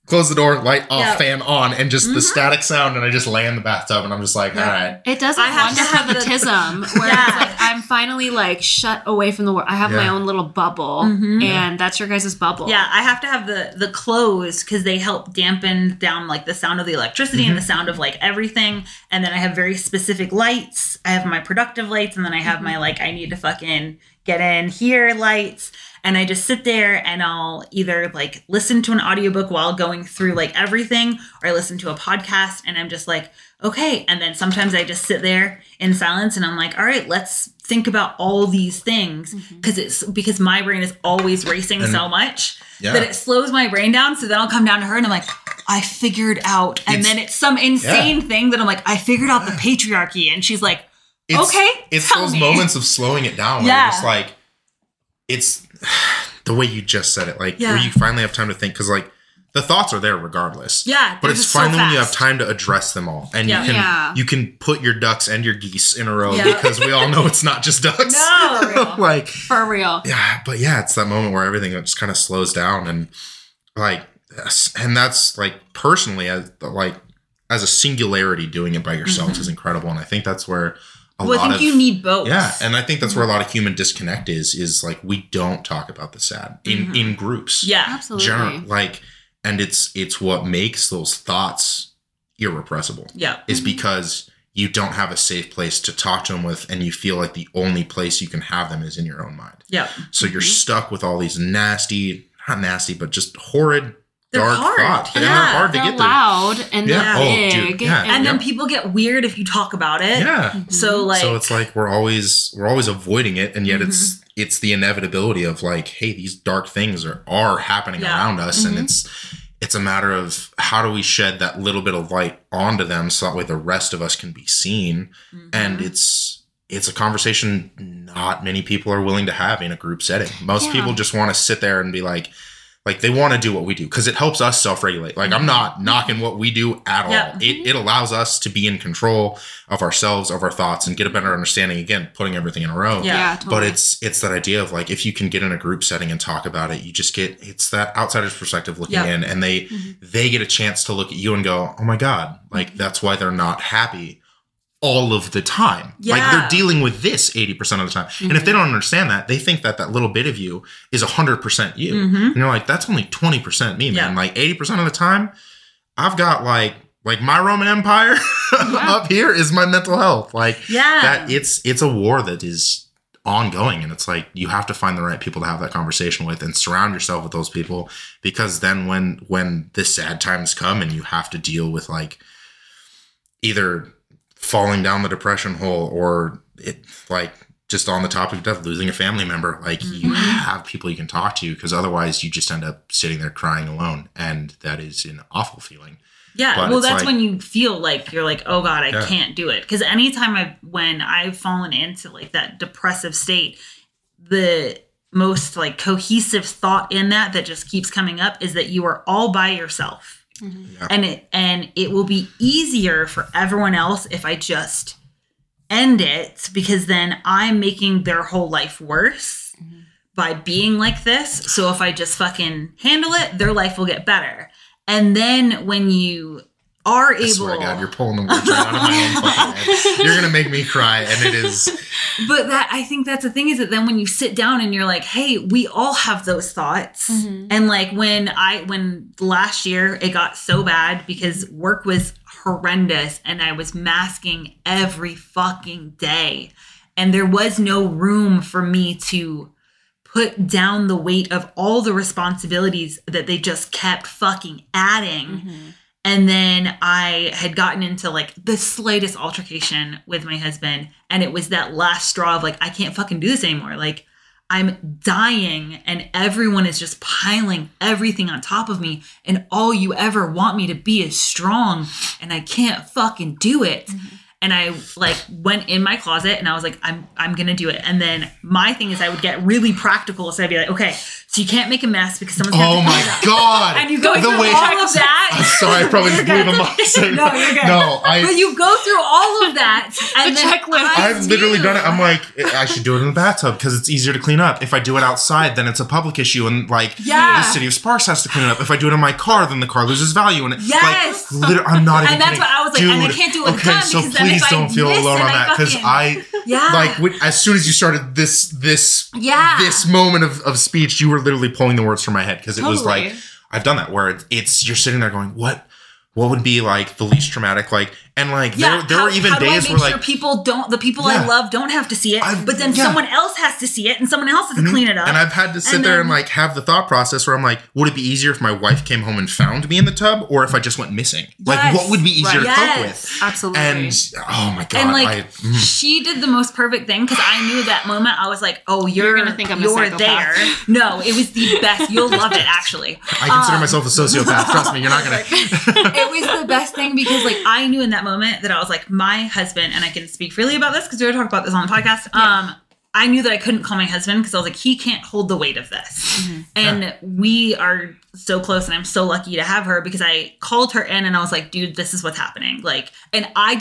close the door, light off, fan on, and just the static sound, and I just lay in the bathtub, and I'm just like, all right. It does a wonder for the tism, where it's like I'm finally like shut away from the world. I have my own little bubble, and that's your guys' bubble. Yeah, I have to have the clothes because they help dampen down like the sound of the electricity and the sound of like everything. And then I have very specific lights. I have my productive lights, and then I have my like I need to fucking get in here lights. And I just sit there and I'll either like listen to an audiobook while going through like everything, or I listen to a podcast and I'm just like, okay. And then sometimes I just sit there in silence and I'm like, all right, let's think about all these things. Because my brain is always racing so much that it slows my brain down. So then I'll come down to her and I'm like, I figured out. And then it's some insane thing that I'm like, I figured out the patriarchy. And she's like, okay. It's those moments of slowing it down where you're just like, it's the way you just said it, like where you finally have time to think, because like the thoughts are there regardless. But it's finally when you have time to address them all, and you can put your ducks and your geese in a row because we all know it's not just ducks. No, like for real. Yeah, but it's that moment where everything just kind of slows down, and like, and that's like personally as a singularity, doing it by yourself is incredible, and I think that's where. I think you need both. Yeah, and I think that's where a lot of human disconnect is like we don't talk about the sad in groups. Yeah, absolutely. And it's what makes those thoughts irrepressible. Yeah, is because you don't have a safe place to talk to them with, and you feel like the only place you can have them is in your own mind. Yeah, so you're stuck with all these not nasty, but just horrid. Dark thoughts. They're hard to get loud and they're big. And then people get weird if you talk about it. Yeah. So it's like we're always avoiding it, and yet it's the inevitability of like, hey, these dark things are happening around us, and it's a matter of how do we shed that little bit of light onto them so that way the rest of us can be seen. And it's a conversation not many people are willing to have in a group setting. Most people just want to sit there and be like they want to do what we do because it helps us self-regulate. Like, I'm not knocking what we do at all. It allows us to be in control of ourselves, of our thoughts, and get a better understanding. Again, putting everything in a row. Yeah, totally. But it's that idea of like, if you can get in a group setting and talk about it, you just it's that outsider's perspective looking in, and they get a chance to look at you and go, oh my God, like that's why they're not happy all of the time. Like, they're dealing with this 80% of the time. And if they don't understand that, they think that little bit of you is 100% you. And you're like, that's only 20% me, man. Like 80% of the time, I've got like my Roman Empire up here is my mental health. Like that it's a war that is ongoing. And it's like, you have to find the right people to have that conversation with and surround yourself with those people, because then when the sad times come and you have to deal with like either falling down the depression hole or it like just on the topic of death, losing a family member, like you have people you can talk to, because otherwise you just end up sitting there crying alone, and that is an awful feeling. Yeah, well, that's like, when you feel like you're like, oh God, I can't do it. Because anytime when I've fallen into like that depressive state, the most like cohesive thought in that just keeps coming up is that you are all by yourself. And it will be easier for everyone else if I just end it, because then I'm making their whole life worse by being like this. So if I just fucking handle it, their life will get better. And then when you are able... I swear to God, you're pulling the words right out of my own fucking head. You're going to make me cry, and it is... But I think that's the thing, is that then when you sit down and you're like, hey, we all have those thoughts. Mm-hmm. And like when last year it got so bad because work was horrendous and I was masking every fucking day. And there was no room for me to put down the weight of all the responsibilities that they just kept fucking adding. Mm-hmm. And then I had gotten into like the slightest altercation with my husband. And it was that last straw of like, I can't fucking do this anymore. Like, I'm dying and everyone is just piling everything on top of me. And all you ever want me to be is strong. And I can't fucking do it. Mm-hmm. And I like went in my closet and I was like, I'm going to do it. And then my thing is I would get really practical. So I'd be like, okay, so you can't make a mess because someone's going to clean it up. Oh my God. And you go through all of that. I'm sorry, I probably just blew the mic. No, you're good. No, but you go through all of that. And the checklist. I've literally done it. I'm like, I should do it in the bathtub because it's easier to clean up. If I do it outside, then it's a public issue. And like, the city of Sparks has to clean it up. If I do it in my car, then the car loses value. And yes. Like, I'm not even And that's kidding. what I was like, Dude, and I can't do it with okay, them so because then please if don't feel alone on that because like as soon as you started this moment of speech, you were literally pulling the words from my head because it was like I've done that where it's you're sitting there going, what would be like the least traumatic, like, and like there were even days where like the people I love don't have to see it, but then someone else has to see it and someone else has to clean it up. And I've had to sit there and like have the thought process where I'm like, would it be easier if my wife came home and found me in the tub or if I just went missing? Like what would be easier to cope with? Absolutely. And oh my God. And like she did the most perfect thing because I knew that moment I was like, oh, you're gonna think I'm you're there. No, it was the best. You'll love it actually. I consider myself a sociopath. Trust me, you're not gonna. It was the best thing because like I knew in that moment that I was like, my husband, and I can speak freely about this because we were talking about this on the podcast. I knew that I couldn't call my husband because I was like, he can't hold the weight of this. Mm-hmm. And we are so close and I'm so lucky to have her because I called her in and I was like, dude, this is what's happening. Like, and I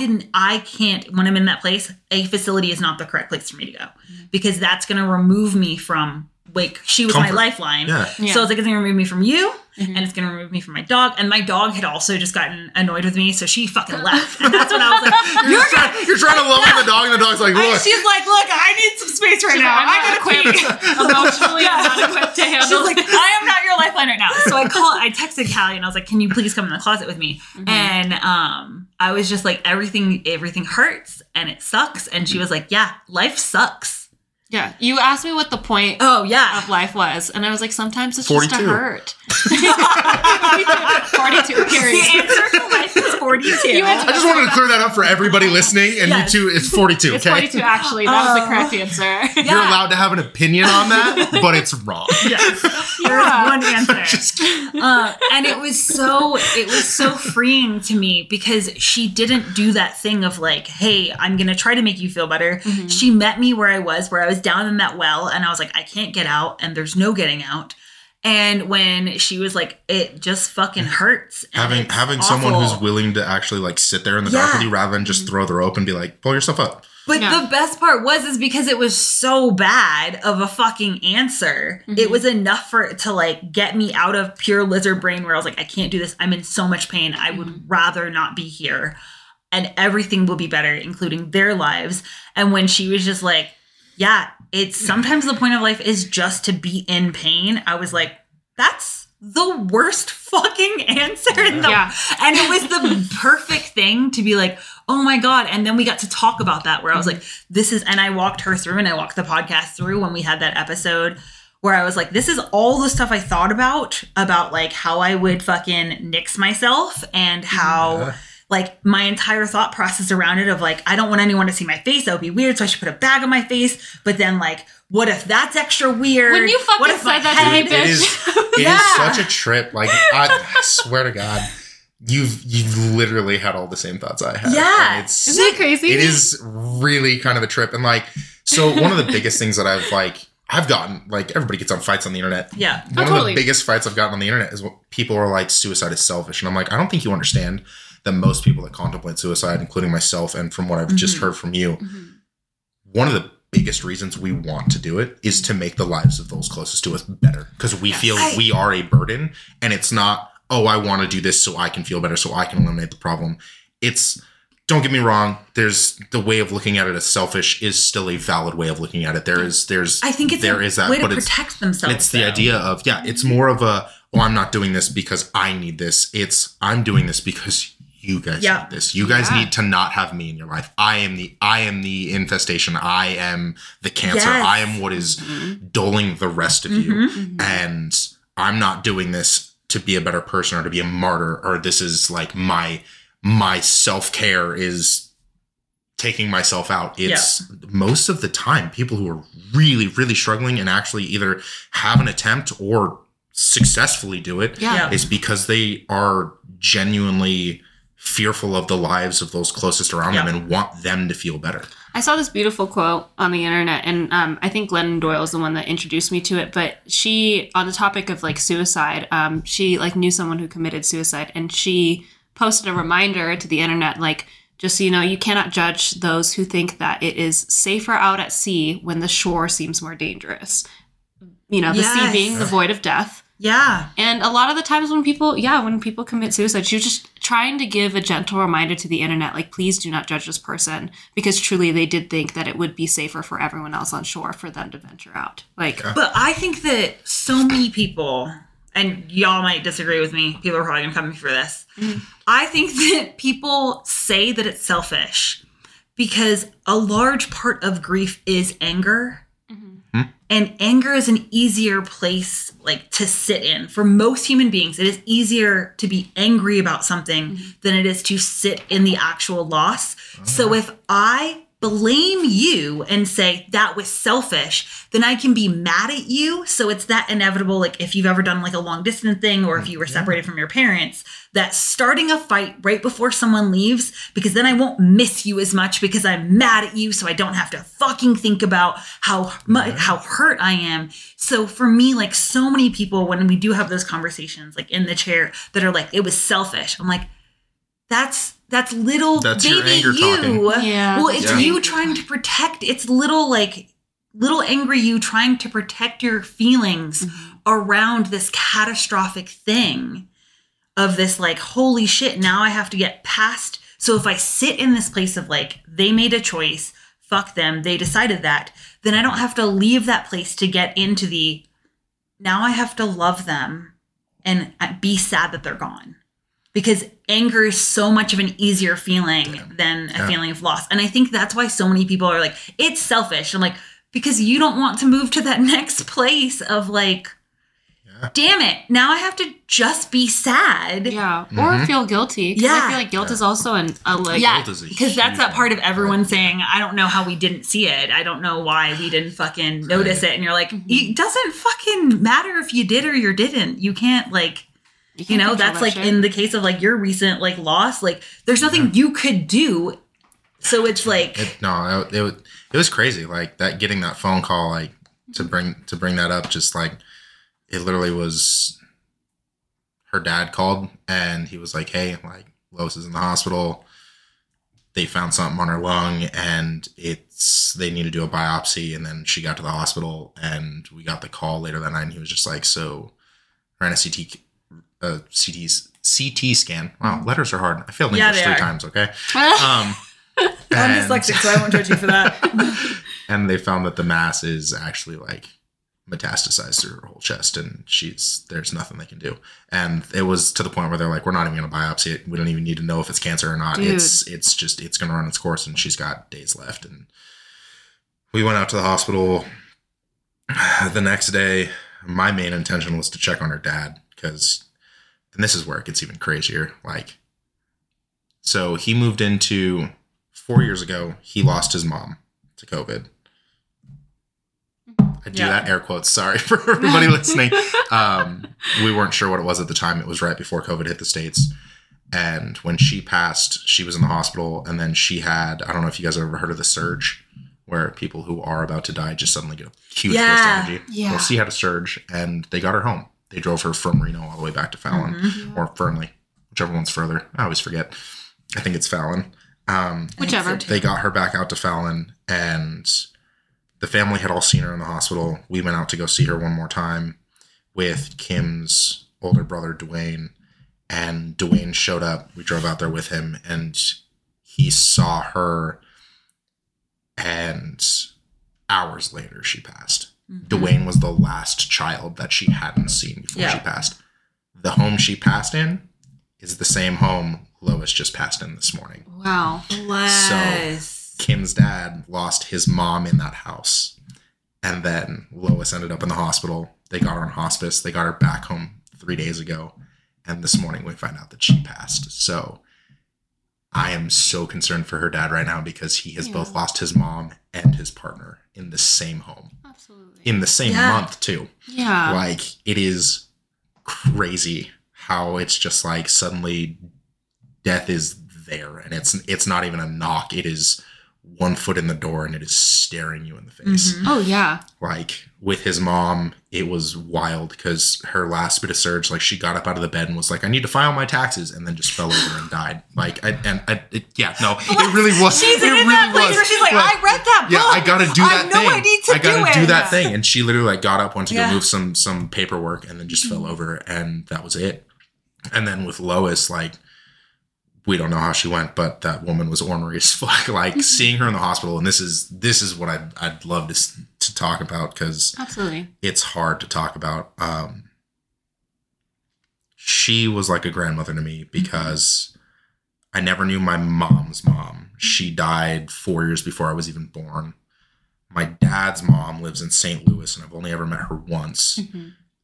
can't, when I'm in that place, a facility is not the correct place for me to go because that's going to remove me from, like, she was my lifeline. Yeah. So it's like, it's going to remove me from you. Mm-hmm. And it's going to remove me from my dog. And my dog had also just gotten annoyed with me. So she fucking left. And that's when I was like, you're trying to lower the dog and the dog's like, look. She's like, look, I need some space right now. I gotta quit. Emotionally, I'm not equipped to handle. She's like, I am not your lifeline right now. So I texted Keil and I was like, can you please come in the closet with me? Mm-hmm. And I was just like, everything hurts and it sucks. And she was like, yeah, life sucks. Yeah. You asked me what the point of life was. And I was like, sometimes it's 42. Just a hurt. 42, period. The answer to life is 42. I just wanted to clear that up for everybody listening. And you two, it's 42, It's 42, actually. That was the correct answer. You're allowed to have an opinion on that, but it's wrong. Yes. There's one answer. And it was so freeing to me because she didn't do that thing of like, hey, I'm going to try to make you feel better. Mm-hmm. She met me where I was down in that well and I was like, I can't get out and there's no getting out. And when she was like, it just fucking hurts. Having someone who's willing to actually like sit there in the dark with you rather than just throw the rope and be like, pull yourself up. But the best part is because it was so bad of a fucking answer. Mm-hmm. It was enough for it to like get me out of pure lizard brain where I was like, I can't do this. I'm in so much pain. I would rather not be here. And everything will be better, including their lives. And when she was just like, yeah, it's sometimes the point of life is just to be in pain. I was like, that's the worst fucking answer. And it was the perfect thing to be like, oh my God. And then we got to talk about that where I was like, and I walked her through and I walked the podcast through when we had that episode where I was like, this is all the stuff I thought about like how I would fucking nix myself and how... like my entire thought process around it of like, I don't want anyone to see my face. That would be weird. So I should put a bag on my face. But then like, what if that's extra weird? When you fucking said that to me, bitch. It is such a trip. Like, I swear to God, you've literally had all the same thoughts I had. Yeah. Isn't that crazy? It is really kind of a trip. And like, so one of the biggest things that I've gotten, like everybody gets on fights on the internet. Yeah. One of the biggest fights I've gotten on the internet is when people are like, suicide is selfish. And I'm like, I don't think you understand that most people that contemplate suicide, including myself, and from what I've just heard from you, one of the biggest reasons we want to do it is to make the lives of those closest to us better. Because we feel we are a burden, and it's not oh, I want to do this so I can feel better, so I can eliminate the problem. Don't get me wrong. There's the way of looking at it as selfish is still a valid way of looking at it. I think it's a way to protect themselves. It's the idea of, it's more of a, oh, I'm not doing this because I need this. It's, I'm doing this because you guys need this. You guys need to not have me in your life. I am the infestation. I am the cancer. Yes. I am what is dulling the rest of you. And I'm not doing this to be a better person or to be a martyr, or this is like my self-care is taking myself out. It's most of the time people who are really, really struggling and actually either have an attempt or successfully do it is because they are genuinely fearful of the lives of those closest around them and want them to feel better. I saw this beautiful quote on the internet, and I think Glennon Doyle is the one that introduced me to it, but she, on the topic of like suicide, she like knew someone who committed suicide, and she posted a reminder to the internet, like, just so you know, you cannot judge those who think that it is safer out at sea when the shore seems more dangerous. You know, the sea being the void of death. Yeah. And a lot of the times when people commit suicide, she was just trying to give a gentle reminder to the internet, like, please do not judge this person, because truly they did think that it would be safer for everyone else on shore for them to venture out. Like, but I think that so many people, and y'all might disagree with me, people are probably gonna come at me for this. I think that people say that it's selfish because a large part of grief is anger. And anger is an easier place like to sit in. For most human beings, it is easier to be angry about something than it is to sit in the actual loss. So if I blame you and say that was selfish, then I can be mad at you. So it's that inevitable, like if you've ever done like a long distance thing, or if you were separated from your parents, that starting a fight right before someone leaves, because then I won't miss you as much because I'm mad at you. So I don't have to fucking think about how hurt I am. So for me, like so many people, when we do have those conversations, like in the chair, that are like, it was selfish. I'm like, that's little baby you. Yeah. Well, it's you trying to protect. It's little angry you trying to protect your feelings around this catastrophic thing of this like, holy shit, now I have to get past. So if I sit in this place of like, they made a choice, fuck them, they decided that, then I don't have to leave that place to get into the, now I have to love them and be sad that they're gone. Because anger is so much of an easier feeling than a feeling of loss. And I think that's why so many people are like, it's selfish. I'm like, because you don't want to move to that next place of like, damn it, now I have to just be sad. Yeah. Or feel guilty. Yeah. I feel like guilt is also because that's that part of everyone saying, I don't know how we didn't see it. I don't know why we didn't fucking notice it. And you're like, it doesn't fucking matter if you did or you didn't. You can't like... You know, that's like in the case of like your recent like loss, like there's nothing you could do. So it's like it was crazy. Like that, getting that phone call, like to bring that up, just like it literally was. Her dad called and he was like, "Hey, like Lois is in the hospital. They found something on her lung and they need to do a biopsy." And then she got to the hospital and we got the call later that night and he was just like, "So, ran a CT scan." Wow, letters are hard. I failed English 3 times, okay? I'm dyslexic, so I won't judge you for that. And they found that the mass is actually like metastasized through her whole chest and there's nothing they can do. And it was to the point where they're like, we're not even going to biopsy it. We don't even need to know if it's cancer or not. Dude. It's going to run its course and she's got days left. And we went out to the hospital the next day. My main intention was to check on her dad because... And this is where it gets even crazier. Like, so he moved into 4 years ago. He lost his mom to COVID. I do that air quotes. Sorry for everybody listening. We weren't sure what it was at the time. It was right before COVID hit the States. And when she passed, she was in the hospital. And then she had, I don't know if you guys have ever heard of the surge, where people who are about to die just suddenly get a huge burst of energy. Yeah. Well, she had a surge and they got her home. They drove her from Reno all the way back to Fallon, or Fernley, whichever one's further. I always forget. I think it's Fallon. Whichever. They got her back out to Fallon, and the family had all seen her in the hospital. We went out to go see her one more time with Kim's older brother, Dwayne, and Dwayne showed up. We drove out there with him, and he saw her, and hours later she passed. Dwayne was the last child that she hadn't seen before she passed. The home she passed in is the same home Lois just passed in this morning. Wow. Bless. So Kim's dad lost his mom in that house. And then Lois ended up in the hospital. They got her on hospice. They got her back home 3 days ago. And this morning we find out that she passed. So I am so concerned for her dad right now because he has both lost his mom and his partner in the same home. Absolutely. In the same month, too. Yeah. Like, it is crazy how it's just like suddenly death is there. And it's not even a knock. It is 1 foot in the door and it is staring you in the face. Oh, yeah. Like, with his mom, it was wild because her last bit of surge, like, she got up out of the bed and was like, I need to file my taxes, and then just fell over and died. Like, it really was. She's in that place where she's like, I read that book. Yeah, I gotta do that thing. I need to do that thing. And she literally, like, got up, went to go move some paperwork, and then just fell over, and that was it. And then with Lois, like, we don't know how she went, but that woman was ornery as fuck. Like, seeing her in the hospital, and this is what I'd love to talk about because absolutely it's hard to talk about. She was like a grandmother to me because I never knew my mom's mom. She died 4 years before I was even born. My dad's mom lives in St. Louis, and I've only ever met her once.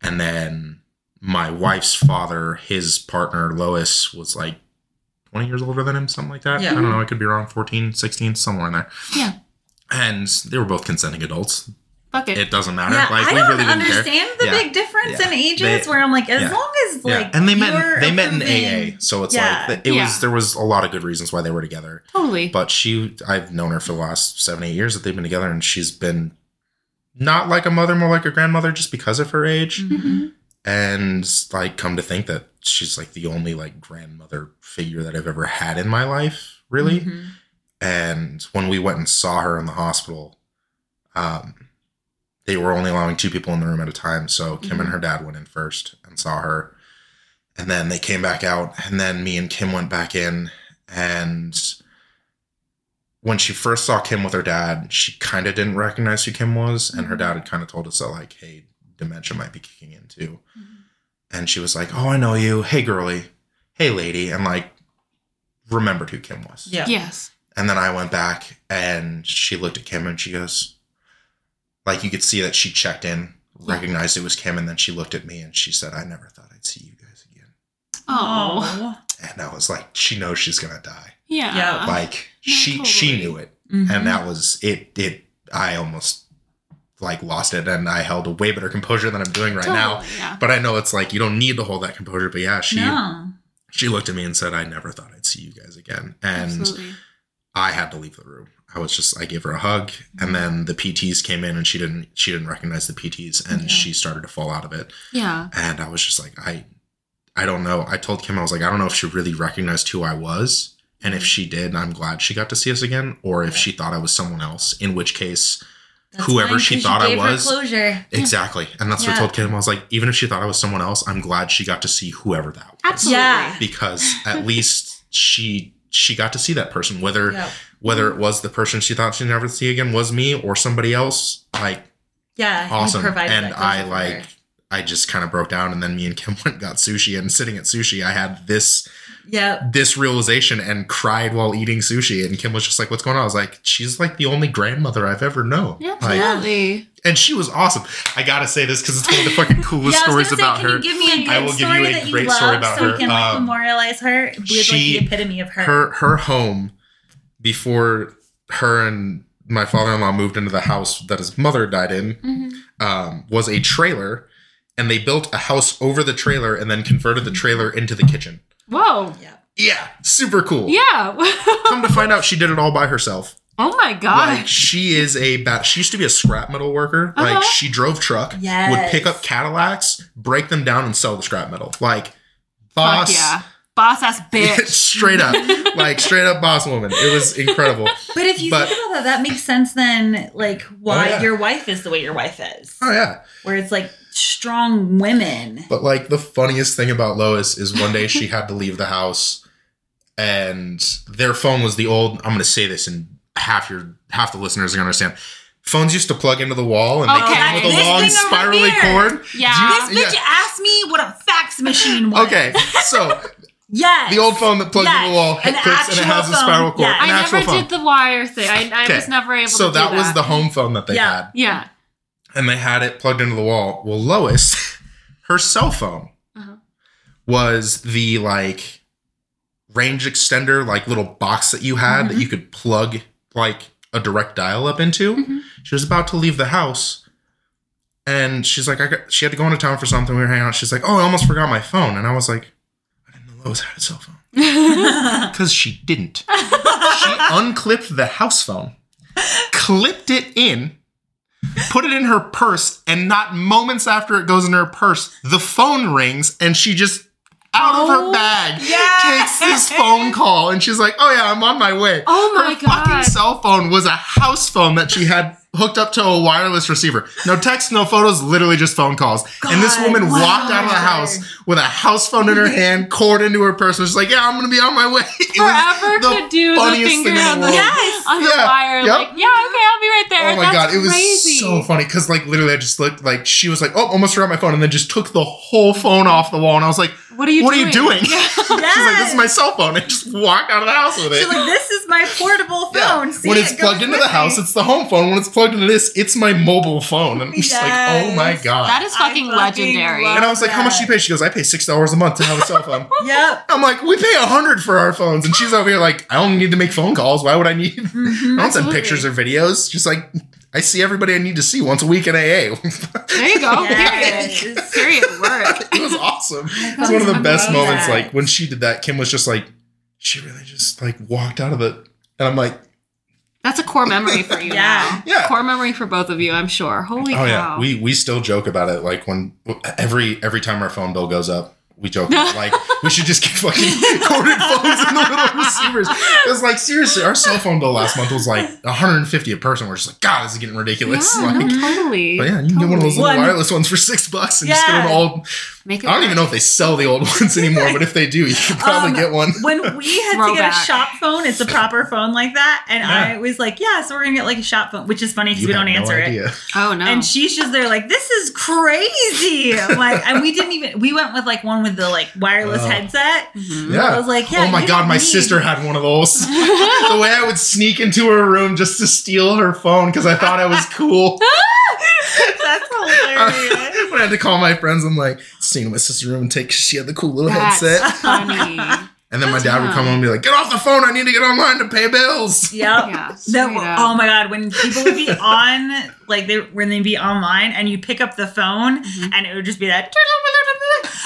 And then my wife's father, his partner, Lois, was like 20 years older than him, something like that. I don't know. I could be wrong. 14, 16, somewhere in there. Yeah. And they were both consenting adults. Fuck it. It doesn't matter. Yeah, like, I we don't really didn't understand the big difference in ages where I'm like, as long as like and they met in AA, so it's like there was a lot of good reasons why they were together. Totally. But I've known her for the last 7-8 years that they've been together, and she's been not like a mother, more like a grandmother, just because of her age. And like, come to think that she's like the only like grandmother figure that I've ever had in my life, really. And when we went and saw her in the hospital, they were only allowing 2 people in the room at a time. So Kim and her dad went in first and saw her. And then they came back out. And then me and Kim went back in. And when she first saw Kim with her dad, she kind of didn't recognize who Kim was. And her dad had kind of told us that, like, hey, dementia might be kicking in too. And she was like, oh, I know you. Hey, girly. Hey, lady. And like, remembered who Kim was. Yeah. Yes. And then I went back and she looked at Kim and she goes, like, you could see that she checked in, recognized it was Kim. And then she looked at me and she said, I never thought I'd see you guys again. Oh. And I was like, she knows she's going to die. Yeah. Like, No, she knew it. And that was it. I almost like lost it, and I held a way better composure than I'm doing right now. Yeah. But I know it's like, you don't need to hold that composure. But yeah, she looked at me and said, I never thought I'd see you guys again. And absolutely. I had to leave the room. I gave her a hug, and then the PTs came in and she didn't recognize the PTs, and she started to fall out of it. Yeah. And I was just like, I don't know. I told Kim, I was like, I don't know if she really recognized who I was. And if she did, I'm glad she got to see us again. Or if she thought I was someone else, in which case, whoever she thought I was. Closure. Exactly. And that's what I told Kim. I was like, even if she thought I was someone else, I'm glad she got to see whoever that was. Absolutely. Yeah. Because at least she got to see that person. Whether it was the person she thought she'd never see again was me or somebody else. Like, awesome. And I just kind of broke down, and then me and Kim went and got sushi, and sitting at sushi, I had this realization and cried while eating sushi. And Kim was just like, what's going on? I was like, she's like the only grandmother I've ever known. Yeah, absolutely. And she was awesome. I gotta say this because it's one of the fucking coolest stories about her. Can you give me a good I will give you a great story about so her. we can like memorialize her with like the epitome of her. Her home, before her and my father-in-law moved into the house that his mother died in, was a trailer. And they built a house over the trailer and then converted the trailer into the kitchen. Whoa. Yeah. Super cool. Yeah. Come to find out, she did it all by herself. Oh my God. Like, she is she used to be a scrap metal worker. Like, she drove truck, would pick up Cadillacs, break them down, and sell the scrap metal. Like, boss. Fuck yeah. Boss ass bitch. Straight up. Like, straight up boss woman. It was incredible. But if you think about that, that makes sense then, like, why your wife is the way your wife is. Oh, yeah. Where it's like, strong women. But like the funniest thing about Lois is one day she had to leave the house and their phone was the old, I'm going to say this and half the listeners are going to understand. Phones used to plug into the wall and they came with a long spirally cord. Yeah. This bitch asked me what a fax machine was. Okay, so yes. the old phone that plugs into the wall clicks and it has a spiral cord. Yes. I never did the wire thing. I was never able to do that. So that was the home phone that they had. Yeah. And they had it plugged into the wall. Well, Lois, her cell phone was the like range extender, like little box that you had that you could plug like a direct dial up into. She was about to leave the house and she's like, she had to go into town for something. We were hanging out. She's like, oh, I almost forgot my phone. And I was like, I didn't know Lois had a cell phone. Because she didn't. She unclipped the house phone, clipped it in, put it in her purse, and not moments after it goes in her purse, the phone rings and she just out of her bag takes this phone call and she's like, oh yeah, I'm on my way. Oh my God. Her fucking cell phone was a house phone that she had hooked up to a wireless receiver. No text, no photos, literally just phone calls. God, and this woman walked out of the house with a house phone in her hand, cord into her purse, and was like, yeah, I'm going to be on my way. Forever could do the finger on the wire. Like, yeah, okay, I'll be right there. Oh my God, it was so funny because like literally I just looked like she was like, oh, almost forgot my phone, and then just took the whole phone off the wall, and I was like, what are you doing? Yeah. She's like, this is my cell phone, and just walked out of the house with it. She's like, this is my portable phone. Yeah. When it's plugged into the house, it's the home phone. When it's plugged into this, it's my mobile phone. And I'm just like, oh my God. That is fucking legendary. And I was like, how much do you pay? She goes, I pay $6 a month to have a cell phone. Yep. I'm like, we pay $100 for our phones. And she's over here like, I only need to make phone calls. Why would I need? I don't send pictures or videos. Just like, I see everybody I need to see once a week in AA. There you go. Period work. It was awesome. It's one of the best moments. Like when she did that, Kim was just like, she really just like walked out of it. And I'm like, that's a core memory for you now. Yeah. Core memory for both of you, I'm sure. Holy cow. Yeah. We still joke about it. Like when every time our phone bill goes up, we joke like we should just get fucking corded phones in the little receivers. Because like seriously, our cell phone bill last month was like $150 a person. We're just like, God, this is getting ridiculous. Yeah, like, totally. But yeah, you can get one of those little wireless ones for $6 and just get an old. I don't even know if they sell the old ones anymore, but if they do, you can probably get one. When we had to get a shop phone, it's a proper phone like that. And I was like, yeah, so we're going to get like a shop phone, which is funny because we don't answer it. Oh, no. And she's just there like, this is crazy. Like, and we went with like one with the like wireless headset. Yeah. I was like, yeah. Oh my God, my sister had one of those. The way I would sneak into her room just to steal her phone because I thought I was cool. That's hilarious. When I had to call my friends, I'm like, sneak in my sister's room and take, she had the cool little headset. Funny. And then my dad would come home and be like, get off the phone, I need to get online to pay bills. Yep. Yeah. Oh my God, when people would be on, like when they'd be online and you pick up the phone and it would just be that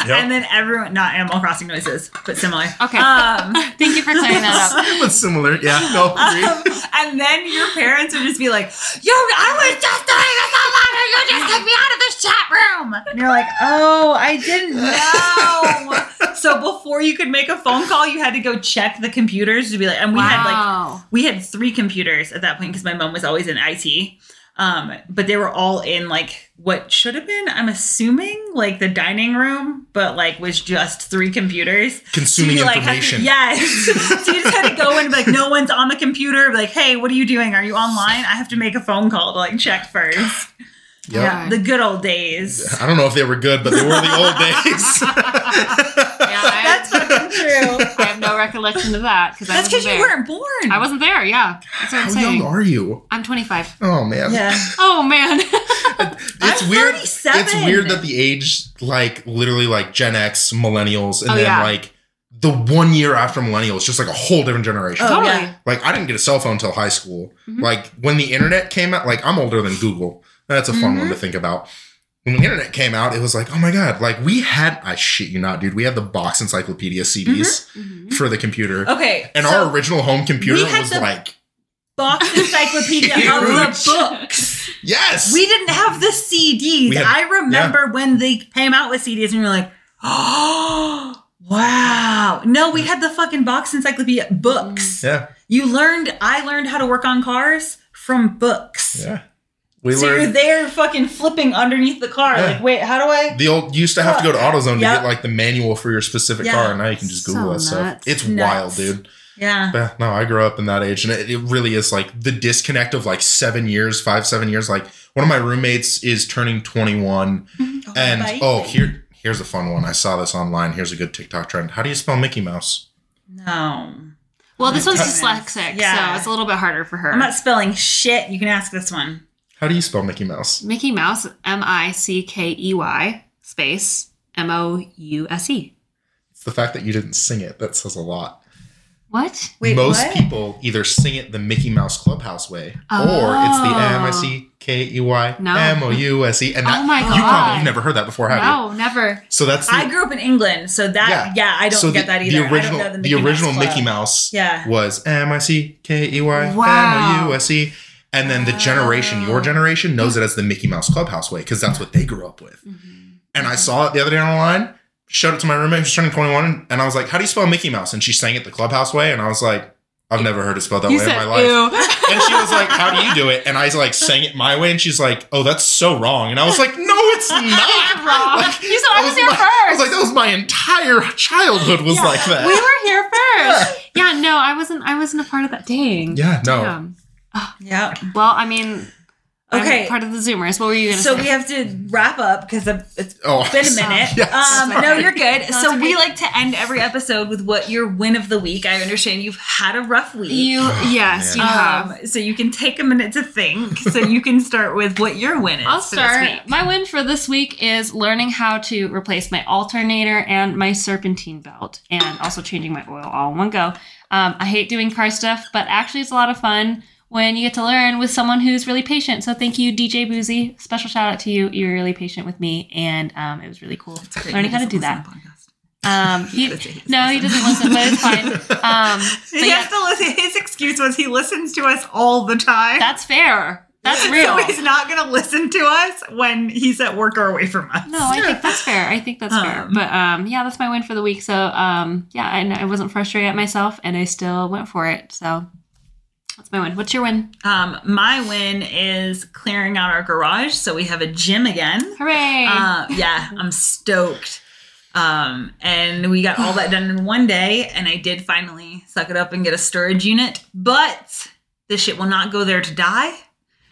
and then everyone, not Animal Crossing noises, but similar. Okay. Thank you for clearing that up. But similar, yeah. No, agreed. And then your parents would just be like, yo, I was just doing this online and you just took me out of this chat room. And you're like, oh, I didn't know. So before you could make a phone call, you had to go check the computers to be like, and we had 3 computers at that point because my mom was always in IT. But they were all in like what should have been, I'm assuming, like the dining room, but like was just 3 computers. Consuming information. Yes. So you just had to go in and be like, no one's on the computer. Be like, hey, what are you doing? Are you online? I have to make a phone call to like check first. Yep. Yeah, the good old days. I don't know if they were good, but they were the old days. That's fucking true. I have no recollection of that because that's because you weren't born. I wasn't there. Yeah, that's what I'm saying. How young are you? I'm 25. Oh man. Yeah. Oh man. It's weird. 37. It's weird that the age, like literally, like Gen X, millennials, and then like the 1 year after millennials, just like a whole different generation. Oh, totally. Yeah. Like I didn't get a cell phone until high school. Like when the internet came out, like I'm older than Google. That's a fun one to think about. When the internet came out, it was like, oh my God, like we had, I shit you not, dude, we had the box encyclopedia CDs for the computer. Okay. And our original home computer was like box encyclopedia of the books. Yes. We didn't have the CDs. I remember when they came out with CDs and we were like, oh, wow. No, we had the fucking box encyclopedia books. Yeah. I learned how to work on cars from books. Yeah. You're there fucking flipping underneath the car. Yeah. Like, wait, how do I? You used to have to go to AutoZone to get like the manual for your specific car, and now you can just Google that stuff. It's wild, dude. Yeah. But no, I grew up in that age, and it really is like the disconnect of like 7 years. Like one of my roommates is turning 21, and here's a fun one. I saw this online. Here's a good TikTok trend. How do you spell Mickey Mouse? No. Well, this one's dyslexic, so it's a little bit harder for her. I'm not spelling shit. You can ask this one. How do you spell Mickey Mouse? Mickey Mouse, Mickey space Mouse. It's the fact that you didn't sing it that says a lot. What? Wait, Most people either sing it the Mickey Mouse Clubhouse way, or it's the Mickey Mouse, and that you've never heard that before, have you? No, never. So that's I grew up in England, so that I don't get that either. The original Mickey Mouse was Mickey Mouse. And then your generation knows it as the Mickey Mouse Clubhouse way because that's what they grew up with. Mm-hmm. And I saw it the other day online, showed it to my roommate who's turning 21, and I was like, how do you spell Mickey Mouse? And she sang it the Clubhouse way, and I was like, I've never heard it spelled that way in my life. Ew. And she was like, how do you do it? And I like sang it my way, and she's like, oh, that's so wrong. And I was like, no, it's not. Wrong. Like, you said I was here first. I was like, that was my entire childhood was like that. We were here first. Yeah, no, I wasn't a part of that. Dang. Yeah, no. Damn. Oh, yeah. Well, I mean, okay. I'm part of the Zoomers. What were you going to say? So we have to wrap up because it's been a minute. Yes. No, you're good. No, so we like to end every episode with what your win of the week. I understand you've had a rough week. Yes, you have. So you can take a minute to think. So you can start with what your win is. I'll for this start. week. My win for this week is learning how to replace my alternator and my serpentine belt, and also changing my oil all in one go. I hate doing car stuff, but actually it's a lot of fun when you get to learn with someone who's really patient. So thank you, DJ Boozy. Special shout out to you. You were really patient with me, and it was really cool learning how to do that. He doesn't listen, but it's fine. He has to listen. His excuse was he listens to us all the time. That's fair. That's real. So he's not going to listen to us when he's at work or away from us. No, I think that's fair. Fair. But that's my win for the week. So I wasn't frustrated at myself, and I still went for it. So that's my win. What's your win? My win is clearing out our garage, so we have a gym again. Hooray! I'm stoked. And we got all that done in one day, and I did finally suck it up and get a storage unit. But this shit will not go there to die.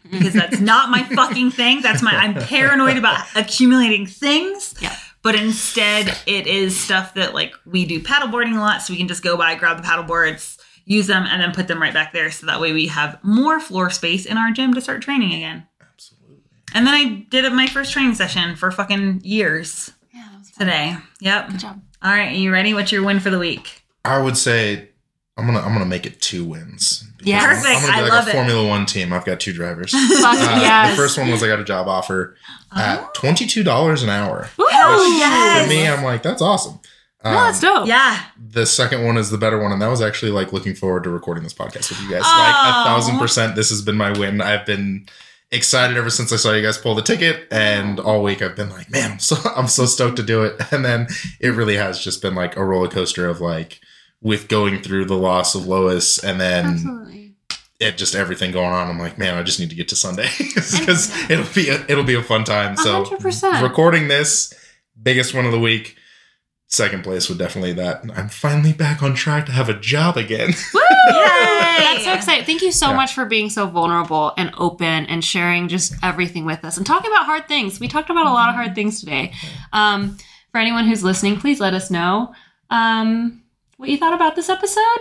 Because that's not my fucking thing. I'm paranoid about accumulating things. Yeah. But instead, it is stuff that, like, we do paddleboarding a lot, so we can just go by, grab the paddleboards, use them, and then put them right back there. So that way we have more floor space in our gym to start training again. Absolutely. And then I did my first training session for fucking years. Yeah, that was fun. Today. Yep. Good job. All right, are you ready? What's your win for the week? I would say I'm gonna make it 2 wins. Yeah, perfect. I'm gonna be I love a it. Formula One team. I've got 2 drivers. Yes. The first one was I got a job offer at $22 an hour. Ooh, Which yes. for me, I'm like, that's awesome. No, that's dope. Yeah. The second one is the better one, and that was actually like looking forward to recording this podcast with you guys. Like 1,000%, this has been my win. I've been excited ever since I saw you guys pull the ticket, and all week I've been like, man, I'm so stoked to do it. And then it really has just been like a roller coaster of like with going through the loss of Lois, and then just everything going on. I'm like, man, I just need to get to Sunday because it'll be a fun time. 100%. So recording this, biggest one of the week. Second place would definitely that. I'm finally back on track to have a job again. Woo! Yay! That's so exciting. Thank you so much for being so vulnerable and open and sharing just everything with us and talking about hard things. We talked about a lot of hard things today. For anyone who's listening, please let us know what you thought about this episode, ?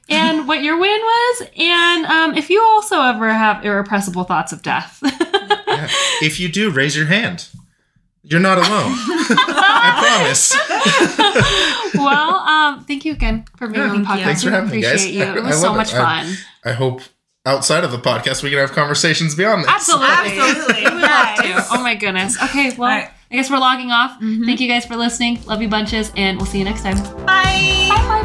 And what your win was. And if you also ever have irrepressible thoughts of death. If you do, raise your hand. You're not alone. I promise. Well, thank you again for being on the podcast. Thanks for having me, guys. Appreciate you. It was so much fun. I hope outside of the podcast we can have conversations beyond this. Absolutely. We would love to. Oh my goodness. Okay, well, I guess we're logging off. Thank you guys for listening. Love you bunches, and we'll see you next time. Bye. Bye.